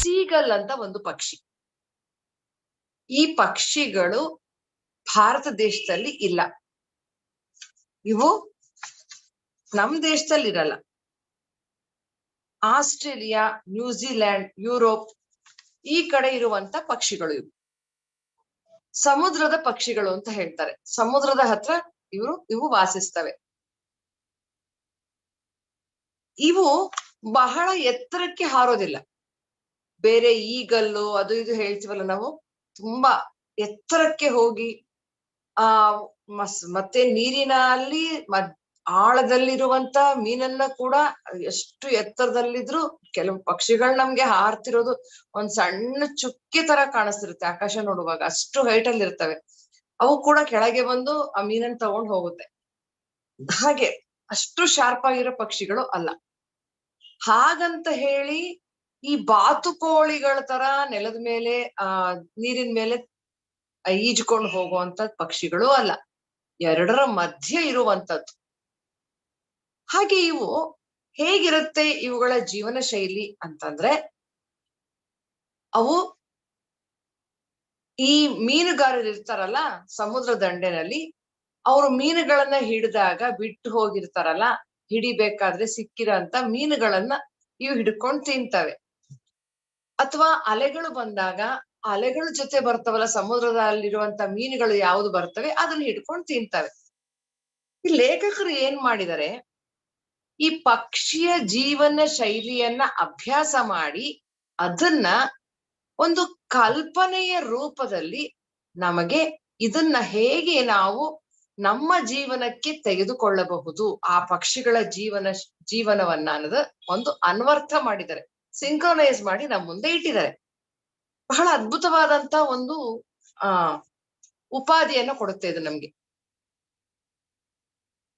Seagull ಅಂತ ಒಂದು ಪಕ್ಷಿ. ಈ ಪಕ್ಷಿಗಳು ಭಾರತ ದೇಶದಲ್ಲಿ ಇಲ್ಲ. ಇವು ನಮ್ ದೇಶದಲ್ಲಿ ಇರಲ್ಲ. ಆಸ್ಟ್ರೇಲಿಯಾ, ನ್ಯೂಜಿಲ್ಯಾಂಡ್, ಯುರೋಪ್ ಈ ಕಡೆ ಇರುವಂತ ಪಕ್ಷಿಗಳು ಇವು. ಸಮುದ್ರದ ಪಕ್ಷಿಗಳು ಅಂತ ಹೇಳ್ತಾರೆ. ಸಮುದ್ರದ ಹತ್ರ ಇವು ವಾಸಿಸ್ತವೆ. ಇವು ಬಹಳ ಎತ್ತರಕ್ಕೆ ಹಾರೋದಿಲ್ಲ. ಬೇರೆ ಈಗಲ್ಲು ಅದು ಇದು ಹೇಳ್ತೀವಲ್ಲ ನಾವು, ತುಂಬಾ ಎತ್ತರಕ್ಕೆ ಹೋಗಿ ಮತ್ತೆ ನೀರಿನಲ್ಲಿ ಆಳದಲ್ಲಿರುವಂತ ಮೀನನ್ನ ಕೂಡ ಎಷ್ಟು ಎತ್ತರದಲ್ಲಿದ್ರು ಕೆಲವು ಪಕ್ಷಿಗಳು ನಮ್ಗೆ ಹಾರ್ತಿರೋದು ಒಂದ್ ಸಣ್ಣ ಚುಕ್ಕಿ ತರ ಕಾಣಿಸ್ತಿರುತ್ತೆ ಆಕಾಶ ನೋಡುವಾಗ, ಅಷ್ಟು ಹೈಟ್ ಅಲ್ಲಿ ಇರ್ತವೆ. ಅವು ಕೂಡ ಕೆಳಗೆ ಬಂದು ಆ ಮೀನನ್ನ ತಗೊಂಡು ಹೋಗುತ್ತೆ. ಹಾಗೆ ಅಷ್ಟು ಶಾರ್ಪ್ ಆಗಿರೋ ಪಕ್ಷಿಗಳು ಅಲ್ಲ. ಹಾಗಂತ ಹೇಳಿ ಈ ಬಾತುಕೋಳಿಗಳ ತರ ನೆಲದ ಮೇಲೆ ನೀರಿನ ಮೇಲೆ ಈಜ್ಕೊಂಡು ಹೋಗುವಂತ ಪಕ್ಷಿಗಳು ಅಲ್ಲ. ಎರಡರ ಮಧ್ಯೆ ಇರುವಂತದ್ದು. ಹಾಗೆ ಇವು ಹೇಗಿರುತ್ತೆ ಇವುಗಳ ಜೀವನ ಶೈಲಿ ಅಂತಂದ್ರೆ, ಅವು ಈ ಮೀನುಗಾರರು ಇರ್ತಾರಲ್ಲ ಸಮುದ್ರ ದಂಡೆನಲ್ಲಿ, ಅವರು ಮೀನುಗಳನ್ನ ಹಿಡಿದಾಗ ಬಿಟ್ಟು ಹೋಗಿರ್ತಾರಲ್ಲ, ಹಿಡಿಬೇಕಾದ್ರೆ ಸಿಕ್ಕಿರೋಂತ ಮೀನುಗಳನ್ನ ಇವು ಹಿಡ್ಕೊಂಡು ತಿಂತವೆ. ಅಥವಾ ಅಲೆಗಳು ಬಂದಾಗ ಅಲೆಗಳ ಜೊತೆ ಬರ್ತವಲ್ಲ ಸಮುದ್ರದಲ್ಲಿರುವಂತ ಮೀನುಗಳು ಯಾವ್ದು ಬರ್ತವೆ ಅದನ್ನ ಹಿಡ್ಕೊಂಡು ತಿಂತವೆ. ಈ ಲೇಖಕರು ಏನ್ ಮಾಡಿದರೆ, ಈ ಪಕ್ಷಿಯ ಜೀವನ ಶೈಲಿಯನ್ನ ಅಭ್ಯಾಸ ಮಾಡಿ ಅದನ್ನ ಒಂದು ಕಲ್ಪನೆಯ ರೂಪದಲ್ಲಿ ನಮಗೆ ಇದನ್ನ ಹೇಗೆ ನಾವು ನಮ್ಮ ಜೀವನಕ್ಕೆ ತೆಗೆದುಕೊಳ್ಳಬಹುದು, ಆ ಪಕ್ಷಿಗಳ ಜೀವನವನ್ನ ಅನ್ನೋದು ಒಂದು ಅನ್ವರ್ಥ ಮಾಡಿದ್ದಾರೆ, ಸಿಂಕ್ರೊನೈಸ್ ಮಾಡಿ ನಮ್ಮ ಮುಂದೆ ಇಟ್ಟಿದ್ದಾರೆ. ಬಹಳ ಅದ್ಭುತವಾದಂತ ಒಂದು ಉಪಾಧಿಯನ್ನು ಕೊಡುತ್ತೆ ಇದು ನಮ್ಗೆ.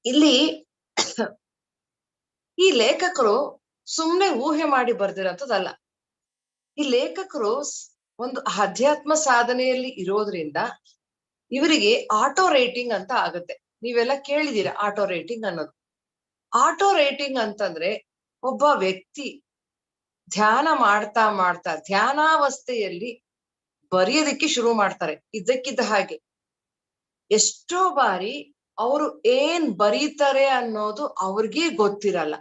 ಇಲ್ಲಿ ಈ ಲೇಖಕರು ಸುಮ್ನೆ ಊಹೆ ಮಾಡಿ ಬರ್ದಿರೋಂಥದ್ದಲ್ಲ. ಈ ಲೇಖಕರು ಒಂದು ಅಧ್ಯಾತ್ಮ ಸಾಧನೆಯಲ್ಲಿ ಇರೋದ್ರಿಂದ ಇವರಿಗೆ ಆಟೋ ರೇಟಿಂಗ್ ಅಂತ ಆಗುತ್ತೆ. ನೀವೆಲ್ಲ ಕೇಳಿದೀರ ಆಟೋ ರೇಟಿಂಗ್ ಅನ್ನೋದು. ಆಟೋ ರೇಟಿಂಗ್ ಅಂತಂದ್ರೆ ಒಬ್ಬ ವ್ಯಕ್ತಿ ಧ್ಯಾನ ಮಾಡ್ತಾ ಮಾಡ್ತಾ ಧ್ಯಾನಾವಸ್ಥೆಯಲ್ಲಿ ಬರೆಯೋದಕ್ಕೆ ಶುರು ಮಾಡ್ತಾರೆ. ಇದ್ದಕ್ಕಿದ್ದ ಹಾಗೆ ಎಷ್ಟೋ ಬಾರಿ ಅವರು ಏನ್ ಬರೀತಾರೆ ಅನ್ನೋದು ಅವ್ರಿಗೆ ಗೊತ್ತಿರಲ್ಲ.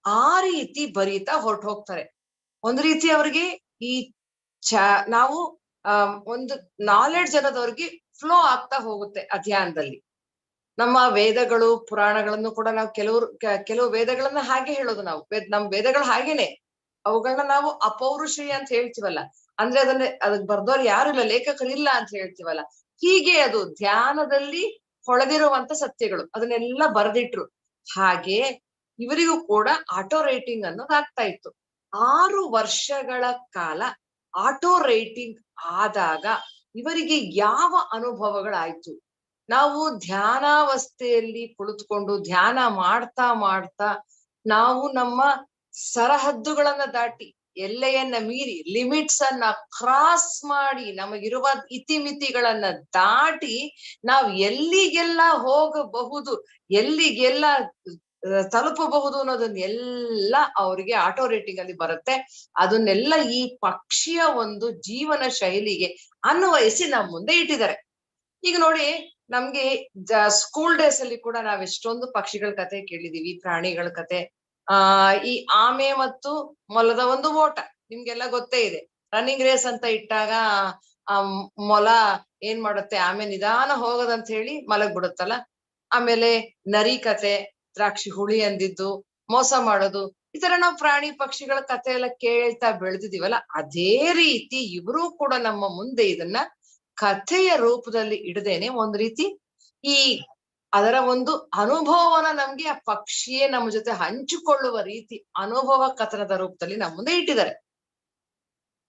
ಆ ರೀತಿ ಬರೀತಾ ಹೊರಟು ಹೋಗ್ತಾರೆ. ಒಂದ್ ರೀತಿ ಅವ್ರಿಗೆ ಈ ನಾವು ಒಂದು ನಾಲೆಡ್ಜ್ ಅನ್ನೋದವ್ರಿಗೆ ಫ್ಲೋ ಆಗ್ತಾ ಹೋಗುತ್ತೆ ಅಧ್ಯಾನದಲ್ಲಿ. ನಮ್ಮ ವೇದಗಳು ಪುರಾಣಗಳನ್ನು ಕೂಡ ನಾವು ಕೆಲವು ವೇದಗಳನ್ನ ಹಾಗೆ ಹೇಳೋದು ನಾವು. ನಮ್ ವೇದಗಳು ಹಾಗೇನೆ, ಅವುಗಳನ್ನ ನಾವು ಅಪೌರುಷೇಯ ಅಂತ ಹೇಳ್ತೀವಲ್ಲ, ಅಂದ್ರೆ ಅದಕ್ಕೆ ಬರ್ದವ್ರು ಯಾರು ಇಲ್ಲ, ಲೇಖಕರಿಲ್ಲ ಅಂತ ಹೇಳ್ತೀವಲ್ಲ, ಹೀಗೆ ಅದು ಧ್ಯಾನದಲ್ಲಿ ಹೊಳೆದಿರುವಂತ ಸತ್ಯಗಳು ಅದನ್ನೆಲ್ಲ ಬರೆದಿಟ್ರು. ಹಾಗೆ ಇವರಿಗೂ ಕೂಡ ಆಟೋ ರೇಟಿಂಗ್ ಅನ್ನೋದು ಆಗ್ತಾ ಇತ್ತು. 6 ವರ್ಷಗಳ ಕಾಲ ಆಟೋ ರೇಟಿಂಗ್ ಆದಾಗ ಇವರಿಗೆ ಯಾವ ಅನುಭವಗಳಾಯ್ತು? ನಾವು ಧ್ಯಾನಾವಸ್ಥೆಯಲ್ಲಿ ಕುಳಿತುಕೊಂಡು ಧ್ಯಾನ ಮಾಡ್ತಾ ಮಾಡ್ತಾ ನಾವು ನಮ್ಮ ಸರಹದ್ದುಗಳನ್ನ ದಾಟಿ, ಎಲ್ಲೆಯನ್ನ ಮೀರಿ, ಲಿಮಿಟ್ಸ್ ಅನ್ನ ಕ್ರಾಸ್ ಮಾಡಿ, ನಮಗಿರುವ ಇತಿಮಿತಿಗಳನ್ನ ದಾಟಿ ನಾವು ಎಲ್ಲಿಗೆಲ್ಲ ಹೋಗಬಹುದು, ಎಲ್ಲಿಗೆಲ್ಲ ತಲುಪಬಹುದು ಅನ್ನೋದನ್ನೆಲ್ಲ ಅವರಿಗೆ ಆಟೋ ರೇಟಿಂಗ್ ಅಲ್ಲಿ ಬರುತ್ತೆ. ಅದನ್ನೆಲ್ಲ ಈ ಪಕ್ಷಿಯ ಒಂದು ಜೀವನ ಶೈಲಿಗೆ ಅನ್ವಯಿಸಿ ನಮ್ಮ ಮುಂದೆ ಇಟ್ಟಿದ್ದಾರೆ. ಈಗ ನೋಡಿ, ನಮ್ಗೆ ಸ್ಕೂಲ್ ಡೇಸ್ ಅಲ್ಲಿ ಕೂಡ ನಾವ್ ಎಷ್ಟೊಂದು ಪಕ್ಷಿಗಳ ಕತೆ ಕೇಳಿದೀವಿ, ಪ್ರಾಣಿಗಳ ಕತೆ. ಈ ಆಮೆ ಮತ್ತು ಮೊಲದ ಒಂದು ಓಟ ನಿಮ್ಗೆಲ್ಲ ಗೊತ್ತೇ ಇದೆ. ರನ್ನಿಂಗ್ ರೇಸ್ ಅಂತ ಇಟ್ಟಾಗ ಆ ಮೊಲ ಏನ್ ಮಾಡುತ್ತೆ, ಆಮೆ ನಿಧಾನ ಹೋಗೋದಂತ ಹೇಳಿ ಮಲಗ್ ಬಿಡುತ್ತಲ್ಲ. ಆಮೇಲೆ ನರಿ ಕತೆ, ದ್ರಾಕ್ಷಿ ಹುಳಿ ಅಂದಿದ್ದು, ಮೋಸ ಮಾಡೋದು, ಈ ತರ ನಾವು ಪ್ರಾಣಿ ಪಕ್ಷಿಗಳ ಕತೆ ಎಲ್ಲ ಕೇಳ್ತಾ ಬೆಳೆದಿದೀವಲ್ಲ, ಅದೇ ರೀತಿ ಇವರು ಕೂಡ ನಮ್ಮ ಮುಂದೆ ಇದನ್ನ ಕಥೆಯ ರೂಪದಲ್ಲಿ ಇಡದೇನೆ ಒಂದ್ ರೀತಿ ಈ ಅದರ ಒಂದು ಅನುಭವನ ನಮ್ಗೆ ಆ ಪಕ್ಷಿಯೇ ನಮ್ಮ ಜೊತೆ ಹಂಚಿಕೊಳ್ಳುವ ರೀತಿ ಅನುಭವ ಕಥನದ ರೂಪದಲ್ಲಿ ನಮ್ಮ ಮುಂದೆ ಇಟ್ಟಿದ್ದಾರೆ.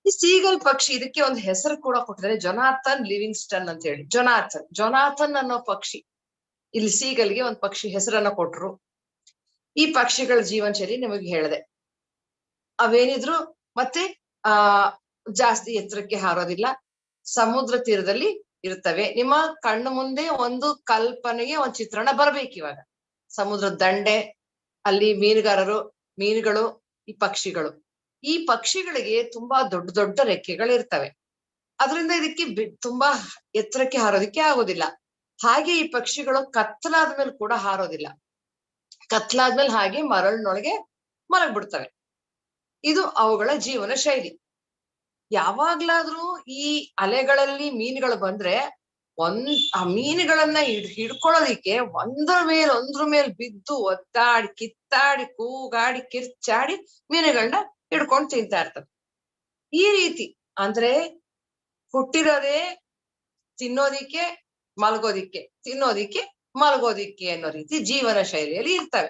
ಈ ಸೀಗಲ್ ಪಕ್ಷಿ, ಇದಕ್ಕೆ ಒಂದು ಹೆಸರು ಕೂಡ ಕೊಟ್ಟಿದ್ದಾರೆ, ಜೊನಾಥನ್ ಲಿವಿಂಗ್ಸ್ಟನ್ ಅಂತ ಹೇಳಿ. ಜೊನಾಥನ್ ಅನ್ನೋ ಪಕ್ಷಿ, ಇಲ್ಲಿ ಸೀಗಲ್ಗೆ ಒಂದು ಪಕ್ಷಿ ಹೆಸರನ್ನ ಕೊಟ್ರು. ಈ ಪಕ್ಷಿಗಳ ಜೀವನ ಶೈಲಿ ನಿಮಗೆ ಹೇಳಿದೆ. ಅವೇನಿದ್ರು ಮತ್ತೆ ಜಾಸ್ತಿ ಎತ್ತರಕ್ಕೆ ಹಾರೋದಿಲ್ಲ, ಸಮುದ್ರ ತೀರದಲ್ಲಿ ಇರ್ತವೆ. ನಿಮ್ಮ ಕಣ್ಣು ಮುಂದೆ ಒಂದು ಕಲ್ಪನೆಗೆ ಒಂದು ಚಿತ್ರಣ ಬರ್ಬೇಕು ಇವಾಗ. ಸಮುದ್ರ ದಂಡೆ, ಅಲ್ಲಿ ಮೀನುಗಾರರು, ಮೀನುಗಳು, ಈ ಪಕ್ಷಿಗಳು, ಈ ಪಕ್ಷಿಗಳಿಗೆ ತುಂಬಾ ದೊಡ್ಡ ದೊಡ್ಡ ರೆಕ್ಕೆಗಳಿರ್ತವೆ. ಅದರಿಂದ ಇದಕ್ಕೆ ತುಂಬಾ ಎತ್ತರಕ್ಕೆ ಹಾರೋದಿಕ್ಕೆ ಆಗೋದಿಲ್ಲ. ಹಾಗೆ ಈ ಪಕ್ಷಿಗಳು ಕತ್ತಲಾದ್ಮೇಲೆ ಕೂಡ ಹಾರೋದಿಲ್ಲ. ಕತ್ಲಾದ್ಮೇಲೆ ಹಾಗೆ ಮರಳಿನೊಳಗೆ ಮಲಗ್ಬಿಡ್ತವೆ. ಇದು ಅವುಗಳ ಜೀವನ ಶೈಲಿ. ಯಾವಾಗ್ಲಾದ್ರೂ ಈ ಅಲೆಗಳಲ್ಲಿ ಮೀನುಗಳು ಬಂದ್ರೆ ಆ ಮೀನುಗಳನ್ನ ಹಿಡ್ಕೊಳ್ಳೋದಿಕ್ಕೆ ಒಂದ್ರ ಮೇಲ್ ಬಿದ್ದು ಒತ್ತಾಡಿ ಕಿತ್ತಾಡಿ ಕೂಗಾಡಿ ಕಿರ್ಚಾಡಿ ಮೀನುಗಳನ್ನ ಹಿಡ್ಕೊಂಡು ತಿಂತಾ ಇರ್ತವೆ. ಈ ರೀತಿ ಅಂದ್ರೆ ಹುಟ್ಟಿರೋದೇ ತಿನ್ನೋದಿಕ್ಕೆ ಮಲ್ಗೋದಿಕ್ಕೆ ತಿನ್ನೋದಿಕ್ಕೆ ಮಲ್ಗೋದಿಕ್ಕೆ ಅನ್ನೋ ರೀತಿ ಜೀವನ ಶೈಲಿಯಲ್ಲಿ ಇರ್ತವೆ.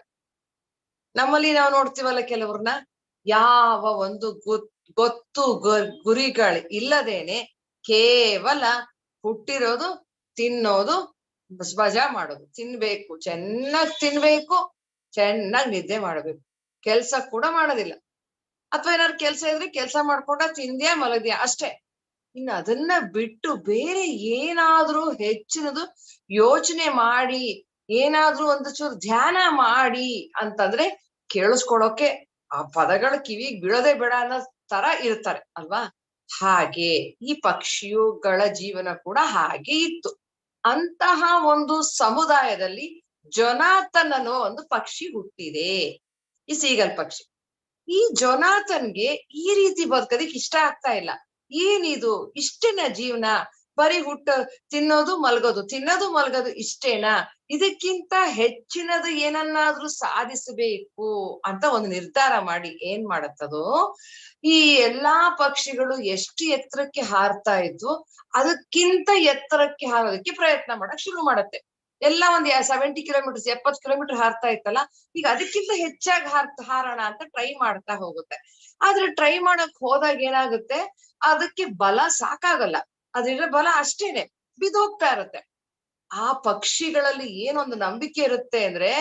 ನಮ್ಮಲ್ಲಿ ನಾವು ನೋಡ್ತೀವಲ್ಲ ಕೆಲವ್ರನ್ನ ಯಾವ ಒಂದು ಗೊತ್ತು ಗುರಿಗಳು ಇಲ್ಲದೇನೆ ಕೇವಲ ಹುಟ್ಟಿರೋದು ತಿನ್ನೋದು ಮಜಾ ಮಾಡೋದು, ತಿನ್ಬೇಕು, ಚೆನ್ನಾಗ್ ತಿನ್ಬೇಕು, ಚೆನ್ನಾಗ್ ನಿದ್ದೆ ಮಾಡ್ಬೇಕು, ಕೆಲ್ಸ ಕೂಡ ಮಾಡೋದಿಲ್ಲ. ಅಥವಾ ಏನಾದ್ರು ಕೆಲ್ಸ ಇದ್ರೆ ಕೆಲ್ಸ ಮಾಡ್ಕೊಂಡ ತಿಂದ್ಯಾ ಮಲಗ್ದ್ಯಾ ಅಷ್ಟೇ. ಇನ್ನು ಅದನ್ನ ಬಿಟ್ಟು ಬೇರೆ ಏನಾದ್ರೂ ಹೆಚ್ಚಿನದು ಯೋಚನೆ ಮಾಡಿ ಏನಾದ್ರೂ ಒಂದು ಚೂರು ಧ್ಯಾನ ಮಾಡಿ ಅಂತಂದ್ರೆ ಕೇಳಿಸ್ಕೊಳೋಕೆ ಆ ಪದಗಳ ಕಿವಿಗ್ ಬೀಳೋದೇ ಬೇಡ ಅನ್ನೋ ತರ ಇರ್ತಾರೆ ಅಲ್ವಾ. ಹಾಗೆ ಈ ಪಕ್ಷಿಯುಗಳ ಜೀವನ ಕೂಡ ಹಾಗೆ ಇತ್ತು. ಅಂತಹ ಒಂದು ಸಮುದಾಯದಲ್ಲಿ ಜೊನಾಥನ್ ಅನ್ನೋ ಒಂದು ಪಕ್ಷಿ ಹುಟ್ಟಿದೆ, ಈ ಸೀಗಲ್ ಪಕ್ಷಿ. ಈ ಜೊನಾಥನ್ಗೆ ಈ ರೀತಿ ಬದುಕೋದಿಕ್ ಇಷ್ಟ ಆಗ್ತಾ ಇಲ್ಲ. ಏನಿದು ಇಷ್ಟೇನಾ ಜೀವನ, ಬರೀ ತಿನ್ನೋದು ಮಲ್ಗೋದು ತಿನ್ನೋದು ಮಲ್ಗೋದು ಇಷ್ಟೇನಾ, ಇದಕ್ಕಿಂತ ಹೆಚ್ಚಿನದು ಏನನ್ನಾದ್ರೂ ಸಾಧಿಸಬೇಕು ಅಂತ ಒಂದು ನಿರ್ಧಾರ ಮಾಡಿ ಏನ್ ಮಾಡತ್ತದು, ಈ ಎಲ್ಲಾ ಪಕ್ಷಿಗಳು ಎಷ್ಟು ಎತ್ತರಕ್ಕೆ ಹಾರ್ತಾ ಇದ್ವು ಅದಕ್ಕಿಂತ ಎತ್ತರಕ್ಕೆ ಹಾರೋದಕ್ಕೆ ಪ್ರಯತ್ನ ಮಾಡಕ್ ಶುರು ಮಾಡತ್ತೆ. ಎಲ್ಲ ಒಂದ್ 70 ಕಿಲೋಮೀಟರ್ಸ್ 70 ಕಿಲೋಮೀಟರ್ ಹಾರ್ತಾ ಇತ್ತಲ್ಲ, ಈಗ ಅದಕ್ಕಿಂತ ಹೆಚ್ಚಾಗಿ ಹಾರೋಣ ಅಂತ ಟ್ರೈ ಮಾಡ್ತಾ ಹೋಗುತ್ತೆ. ಆದ್ರೆ ಟ್ರೈ ಮಾಡಕ್ ಹೋದಾಗ ಏನಾಗುತ್ತೆ, ಅದಕ್ಕೆ ಬಲ ಸಾಕಾಗಲ್ಲ, ಅದ್ರಿರೋ ಬಲ ಅಷ್ಟೇನೆ ಬಿದ್ದೋಗ್ತಾ ಇರುತ್ತೆ. ಆ ಪಕ್ಷಿಗಳಲ್ಲಿ ಏನೊಂದು ನಂಬಿಕೆ ಇರುತ್ತೆ ಅಂದ್ರೆ,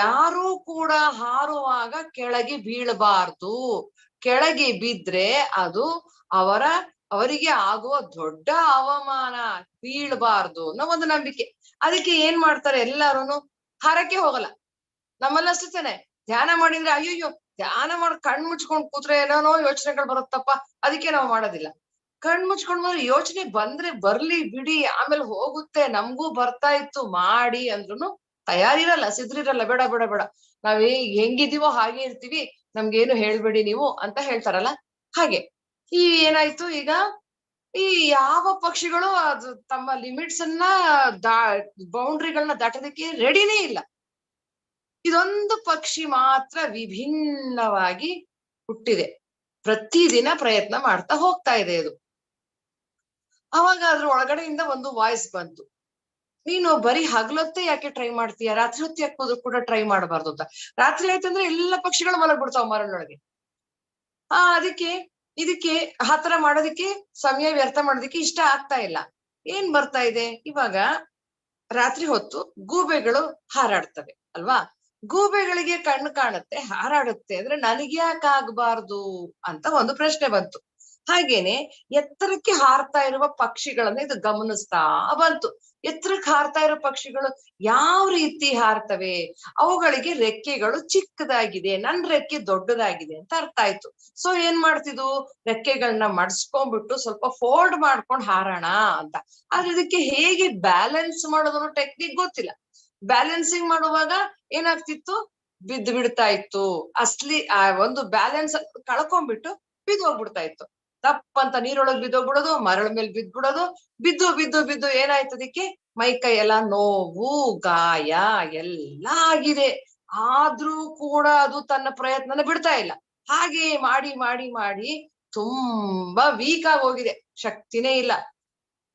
ಯಾರೂ ಕೂಡ ಹಾರುವಾಗ ಕೆಳಗೆ ಬೀಳಬಾರ್ದು, ಕೆಳಗೆ ಬಿದ್ರೆ ಅದು ಅವರಿಗೆ ಆಗುವ ದೊಡ್ಡ ಅವಮಾನ, ಬೀಳ್ಬಾರ್ದು ಅನ್ನೋ ಒಂದು ನಂಬಿಕೆ. ಅದಕ್ಕೆ ಏನ್ ಮಾಡ್ತಾರೆ ಎಲ್ಲಾರುನು ಹಾರಕ್ಕೆ ಹೋಗಲ್ಲ. ನಮ್ಮಲ್ಲಿ ಅಷ್ಟೇನೆ ಧ್ಯಾನ ಮಾಡಿದ್ರೆ ಅಯ್ಯಯ್ಯೋ ಧ್ಯಾನ ಮಾಡಿ ಕಣ್ ಮುಚ್ಕೊಂಡ್ ಕೂತ್ರೆ ಏನೇನೋ ಯೋಚನೆಗಳು ಬರುತ್ತಪ್ಪ, ಅದಕ್ಕೆ ನಾವು ಮಾಡೋದಿಲ್ಲ. ಕಣ್ ಮುಚ್ಕೊಂಡ್ ಬಂದ್ರೆ ಯೋಚನೆ ಬಂದ್ರೆ ಬರ್ಲಿ ಬಿಡಿ, ಆಮೇಲೆ ಹೋಗುತ್ತೆ, ನಮ್ಗೂ ಬರ್ತಾ ಇತ್ತು ಮಾಡಿ ಅಂದ್ರುನು ತಯಾರಿರಲ್ಲ, ಸಿದ್ರಿರಲ್ಲ. ಬೇಡ ಬೇಡ ಬೇಡ, ನಾವ್ ಹೆಂಗಿದೀವೋ ಹಾಗೆ ಇರ್ತೀವಿ, ನಮ್ಗೇನು ಹೇಳ್ಬೇಡಿ ನೀವು ಅಂತ ಹೇಳ್ತಾರಲ್ಲ ಹಾಗೆ. ಈ ಏನಾಯ್ತು ಈಗ, ಈ ಯಾವ ಪಕ್ಷಿಗಳು ಅದು ತಮ್ಮ ಲಿಮಿಟ್ಸ್ ಅನ್ನ ಬೌಂಡ್ರಿಗಳನ್ನ ದಾಟೋದಕ್ಕೆ ರೆಡಿನೇ ಇಲ್ಲ. ಇದೊಂದು ಪಕ್ಷಿ ಮಾತ್ರ ವಿಭಿನ್ನವಾಗಿ ಹುಟ್ಟಿದೆ, ಪ್ರತಿದಿನ ಪ್ರಯತ್ನ ಮಾಡ್ತಾ ಹೋಗ್ತಾ ಇದೆ ಇದು. ಅವಾಗ ಅದ್ರ ಒಳಗಡೆಯಿಂದ ಒಂದು ವಾಯ್ಸ್ ಬಂತು, ನೀನು ಬರೀ ಹಗಲೊತ್ತೆ ಯಾಕೆ ಟ್ರೈ ಮಾಡ್ತೀಯ, ರಾತ್ರಿ ಹೊತ್ತು ಯಾಕೆ ಕೂಡ ಟ್ರೈ ಮಾಡಬಾರ್ದು ಅಂತ. ರಾತ್ರಿ ಆಯ್ತಂದ್ರೆ ಎಲ್ಲ ಪಕ್ಷಿಗಳು ಮಲಗ್ಬಿಡ್ತಾವ ಮರಳೊಳಗೆ. ಇದಕ್ಕೆ ಆತರ ಮಾಡೋದಿಕ್ಕೆ ಸಮಯ ವ್ಯರ್ಥ ಮಾಡೋದಿಕ್ಕೆ ಇಷ್ಟ ಆಗ್ತಾ ಇಲ್ಲ. ಏನ್ ಬರ್ತಾ ಇದೆ ಇವಾಗ, ರಾತ್ರಿ ಹೊತ್ತು ಗೂಬೆಗಳು ಹಾರಾಡ್ತವೆ ಅಲ್ವಾ, ಗೂಬೆಗಳಿಗೆ ಕಣ್ಣು ಕಾಣುತ್ತೆ ಹಾರಾಡುತ್ತೆ ಅಂದ್ರೆ ನನಗ್ಯಾಕೆ ಆಗ್ಬಾರ್ದು ಅಂತ ಒಂದು ಪ್ರಶ್ನೆ ಬಂತು. ಹಾಗೇನೆ ಎತ್ತರಕ್ಕೆ ಹಾರ್ತಾ ಇರುವ ಪಕ್ಷಿಗಳನ್ನ ಇದು ಗಮನಿಸ್ತಾ ಬಂತು. ಎತ್ತರಕ್ಕೆ ಹಾರ್ತಾ ಇರೋ ಪಕ್ಷಿಗಳು ಯಾವ ರೀತಿ ಹಾರ್ತವೆ, ಅವುಗಳಿಗೆ ರೆಕ್ಕೆಗಳು ಚಿಕ್ಕದಾಗಿದೆ, ನನ್ ರೆಕ್ಕೆ ದೊಡ್ಡದಾಗಿದೆ ಅಂತ ಅರ್ಥ ಆಯ್ತು. ಸೊ ಏನ್ ಮಾಡ್ತಿದ್ವು, ರೆಕ್ಕೆಗಳನ್ನ ಮಡ್ಸ್ಕೊಂಡ್ಬಿಟ್ಟು ಸ್ವಲ್ಪ ಫೋಲ್ಡ್ ಮಾಡ್ಕೊಂಡು ಹಾರೋಣ ಅಂತ. ಆದ್ರೆ ಇದಕ್ಕೆ ಹೇಗೆ ಬ್ಯಾಲೆನ್ಸ್ ಮಾಡೋದನ್ನು ಟೆಕ್ನಿಕ್ ಗೊತ್ತಿಲ್ಲ. ಬ್ಯಾಲೆನ್ಸಿಂಗ್ ಮಾಡುವಾಗ ಏನಾಗ್ತಿತ್ತು, ಬಿದ್ದು ಬಿಡ್ತಾ ಇತ್ತು. ಆ ಒಂದು ಬ್ಯಾಲೆನ್ಸ್ ಕಳ್ಕೊಂಡ್ಬಿಟ್ಟು ಬಿದ್ದು ಹೋಗ್ಬಿಡ್ತಾ ಇತ್ತು. ತಪ್ಪಂತ ನೀರೊಳಗ್ ಬಿದ್ದೋಗ್ಬಿಡೋದು, ಮರಳ ಮೇಲೆ ಬಿದ್ಬಿಡೋದು, ಬಿದ್ದು ಬಿದ್ದು ಬಿದ್ದು ಏನಾಯ್ತು, ಅದಕ್ಕೆ ಮೈ ಕೈ ಎಲ್ಲ ನೋವು ಗಾಯ ಎಲ್ಲ ಆಗಿದೆ. ಆದ್ರೂ ಕೂಡ ಅದು ತನ್ನ ಪ್ರಯತ್ನನ ಬಿಡ್ತಾ ಇಲ್ಲ. ಹಾಗೆ ಮಾಡಿ ಮಾಡಿ ಮಾಡಿ ತುಂಬಾ ವೀಕ್ ಆಗಿ ಹೋಗಿದೆ, ಶಕ್ತಿನೇ ಇಲ್ಲ.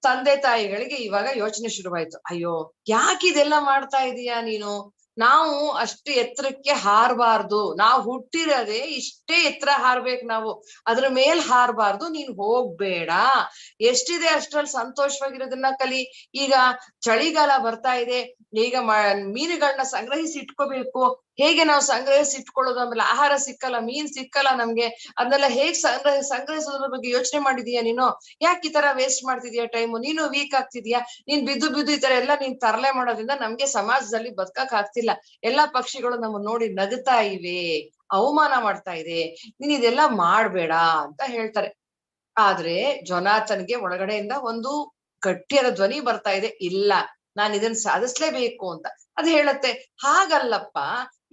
ತಂದೆ ತಾಯಿಗಳಿಗೆ ಇವಾಗ ಯೋಚನೆ ಶುರುವಾಯ್ತು, ಅಯ್ಯೋ ಯಾಕೆ ಇದೆಲ್ಲ ಮಾಡ್ತಾ ಇದೀಯಾ ನೀನು, ನಾವು ಅಷ್ಟು ಎತ್ತರಕ್ಕೆ ಹಾರಬಾರ್ದು, ನಾವು ಹುಟ್ಟಿರದೆ ಇಷ್ಟೇ ಎತ್ತರ ಹಾರ್ಬೇಕು, ನಾವು ಅದ್ರ ಮೇಲ್ ಹಾರಬಾರ್ದು, ನೀನ್ ಹೋಗ್ಬೇಡ, ಎಷ್ಟಿದೆ ಅಷ್ಟ್ರಲ್ಲಿ ಸಂತೋಷವಾಗಿರೋದನ್ನ ಕಲಿ. ಈಗ ಚಳಿಗಾಲ ಬರ್ತಾ ಇದೆ, ಈಗ ಮೀನುಗಳನ್ನ ಸಂಗ್ರಹಿಸಿ ಇಟ್ಕೋಬೇಕು, ಹೇಗೆ ನಾವು ಸಂಗ್ರಹಿಸಿ ಇಟ್ಕೊಳ್ಳೋದು, ಆಮೇಲೆ ಆಹಾರ ಸಿಕ್ಕಲ್ಲ, ಮೀನ್ ಸಿಕ್ಕಲ್ಲ ನಮ್ಗೆ, ಅದನ್ನೆಲ್ಲ ಹೇಗ್ ಸಂಗ್ರಹಿಸೋದ್ರ ಬಗ್ಗೆ ಯೋಚನೆ ಮಾಡಿದೀಯಾ ನೀನು? ಯಾಕೆ ಈ ತರ ವೇಸ್ಟ್ ಮಾಡ್ತಿದ್ಯಾ ಟೈಮು? ನೀನು ವೀಕ್ ಆಗ್ತಿದ್ಯಾ? ನೀನ್ ಬಿದ್ದು ಬಿದ್ದು ಈ ತರ ಎಲ್ಲ ನೀನ್ ತರಲೆ ಮಾಡೋದ್ರಿಂದ ನಮ್ಗೆ ಸಮಾಜದಲ್ಲಿ ಬದುಕಕ್ ಆಗ್ತಿಲ್ಲ. ಎಲ್ಲಾ ಪಕ್ಷಿಗಳು ನಮ್ಮನ್ನ ನೋಡಿ ನಗುತ್ತಾ ಇವೆ, ಅವಮಾನ ಮಾಡ್ತಾ ಇದೆ, ನೀನ್ ಇದೆಲ್ಲ ಮಾಡ್ಬೇಡ ಅಂತ ಹೇಳ್ತಾರೆ. ಆದ್ರೆ ಜೊನಾಥನ್ಗೆ ಒಳಗಡೆಯಿಂದ ಒಂದು ಗಟ್ಟಿಯಾದ ಧ್ವನಿ ಬರ್ತಾ ಇದೆ, ಇಲ್ಲ ನಾನ್ ಇದನ್ನ ಸಾಧಿಸ್ಲೇಬೇಕು ಅಂತ. ಅದು ಹೇಳತ್ತೆ, ಹಾಗಲ್ಲಪ್ಪ,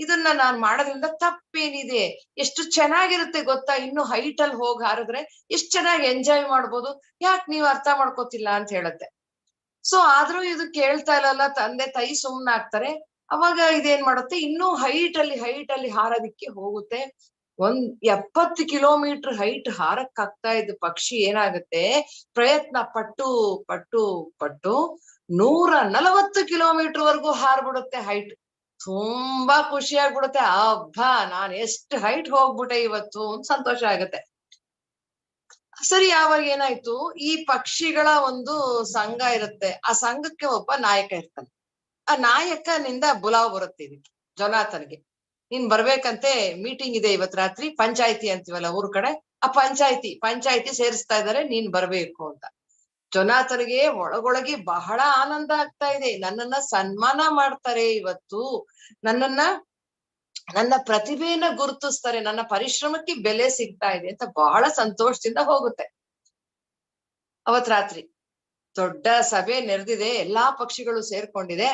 ಇದನ್ನ ನಾನ್ ಮಾಡೋದ್ರಿಂದ ತಪ್ಪೇನಿದೆ, ಎಷ್ಟು ಚೆನ್ನಾಗಿರುತ್ತೆ ಗೊತ್ತಾ, ಇನ್ನು ಹೈಟ್ ಅಲ್ಲಿ ಹೋಗಿ ಹಾರಿದ್ರೆ ಎಷ್ಟ್ ಚೆನ್ನಾಗಿ ಎಂಜಾಯ್ ಮಾಡ್ಬೋದು, ಯಾಕೆ ನೀವ್ ಅರ್ಥ ಮಾಡ್ಕೋತಿಲ್ಲ ಅಂತ ಹೇಳತ್ತೆ. ಸೊ ಆದ್ರೂ ಇದು ಕೇಳ್ತಾ ಇಲ್ಲಲ್ಲ, ತಂದೆ ತಾಯಿ ಸುಮ್ನಾಗ್ತಾರೆ. ಅವಾಗ ಇದೇನ್ ಮಾಡುತ್ತೆ, ಇನ್ನೂ ಹೈಟ್ ಅಲ್ಲಿ ಹಾರೋದಿಕ್ಕೆ ಹೋಗುತ್ತೆ. 70 ಕಿಲೋಮೀಟರ್ ಹೈಟ್ ಹಾರಕ್ಕಾಗ್ತಾ ಇದ್ದ ಪಕ್ಷಿ ಏನಾಗುತ್ತೆ, ಪ್ರಯತ್ನ ಪಟ್ಟು ಪಟ್ಟು ಪಟ್ಟು 140 ಕಿಲೋಮೀಟರ್ ವರ್ಗೂ ಹಾರ್ಬಿಡುತ್ತೆ ಹೈಟ್. ತುಂಬಾ ಖುಷಿ ಆಗ್ಬಿಡುತ್ತೆ, ಅಬ್ಬಾ ನಾನ್ ಎಷ್ಟು ಹೈಟ್ ಹೋಗ್ಬಿಟ್ಟೆ ಇವತ್ತು ಅಂತ ಸಂತೋಷ ಆಗುತ್ತೆ. ಸರಿ, ಆವಾಗ ಏನಾಯ್ತು, ಈ ಪಕ್ಷಿಗಳ ಒಂದು ಸಂಘ ಇರುತ್ತೆ, ಆ ಸಂಘಕ್ಕೆ ಒಬ್ಬ ನಾಯಕ ಇರ್ತಾನೆ. ಆ ನಾಯಕನಿಂದ ಬುಲಾವ್ ಬರುತ್ತೆ ಇದಕ್ಕೆ, ಜೊನಾಥನ್ಗೆ. ನೀನ್ ಬರ್ಬೇಕಂತೆ, ಮೀಟಿಂಗ್ ಇದೆ ಇವತ್ ರಾತ್ರಿ, ಪಂಚಾಯ್ತಿ ಅಂತೀವಲ್ಲ ಊರ್ ಕಡೆ, ಆ ಪಂಚಾಯ್ತಿ ಸೇರಿಸ್ತಾ ಇದಾರೆ, ನೀನ್ ಬರ್ಬೇಕು ಅಂತ. ಜೊನಾಥನ್ಗೆ ಒಳಗೊಳಗೆ ಬಹಳ ಆನಂದ ಆಗ್ತಾ ಇದೆ, ನನ್ನನ್ನ ಸನ್ಮಾನ ಮಾಡ್ತಾರೆ ಇವತ್ತು, ನನ್ನನ್ನ ನನ್ನ ಪ್ರತಿಭೆಯನ್ನ ಗುರುತಿಸ್ತಾರೆ, ನನ್ನ ಪರಿಶ್ರಮಕ್ಕೆ ಬೆಲೆ ಸಿಗ್ತಾ ಇದೆ ಅಂತ ಬಹಳ ಸಂತೋಷದಿಂದ ಹೋಗುತ್ತೆ. ಅವತ್ ರಾತ್ರಿ ದೊಡ್ಡ ಸಭೆ ನೆರೆದಿದೆ, ಎಲ್ಲಾ ಪಕ್ಷಿಗಳು ಸೇರ್ಕೊಂಡಿದೆ.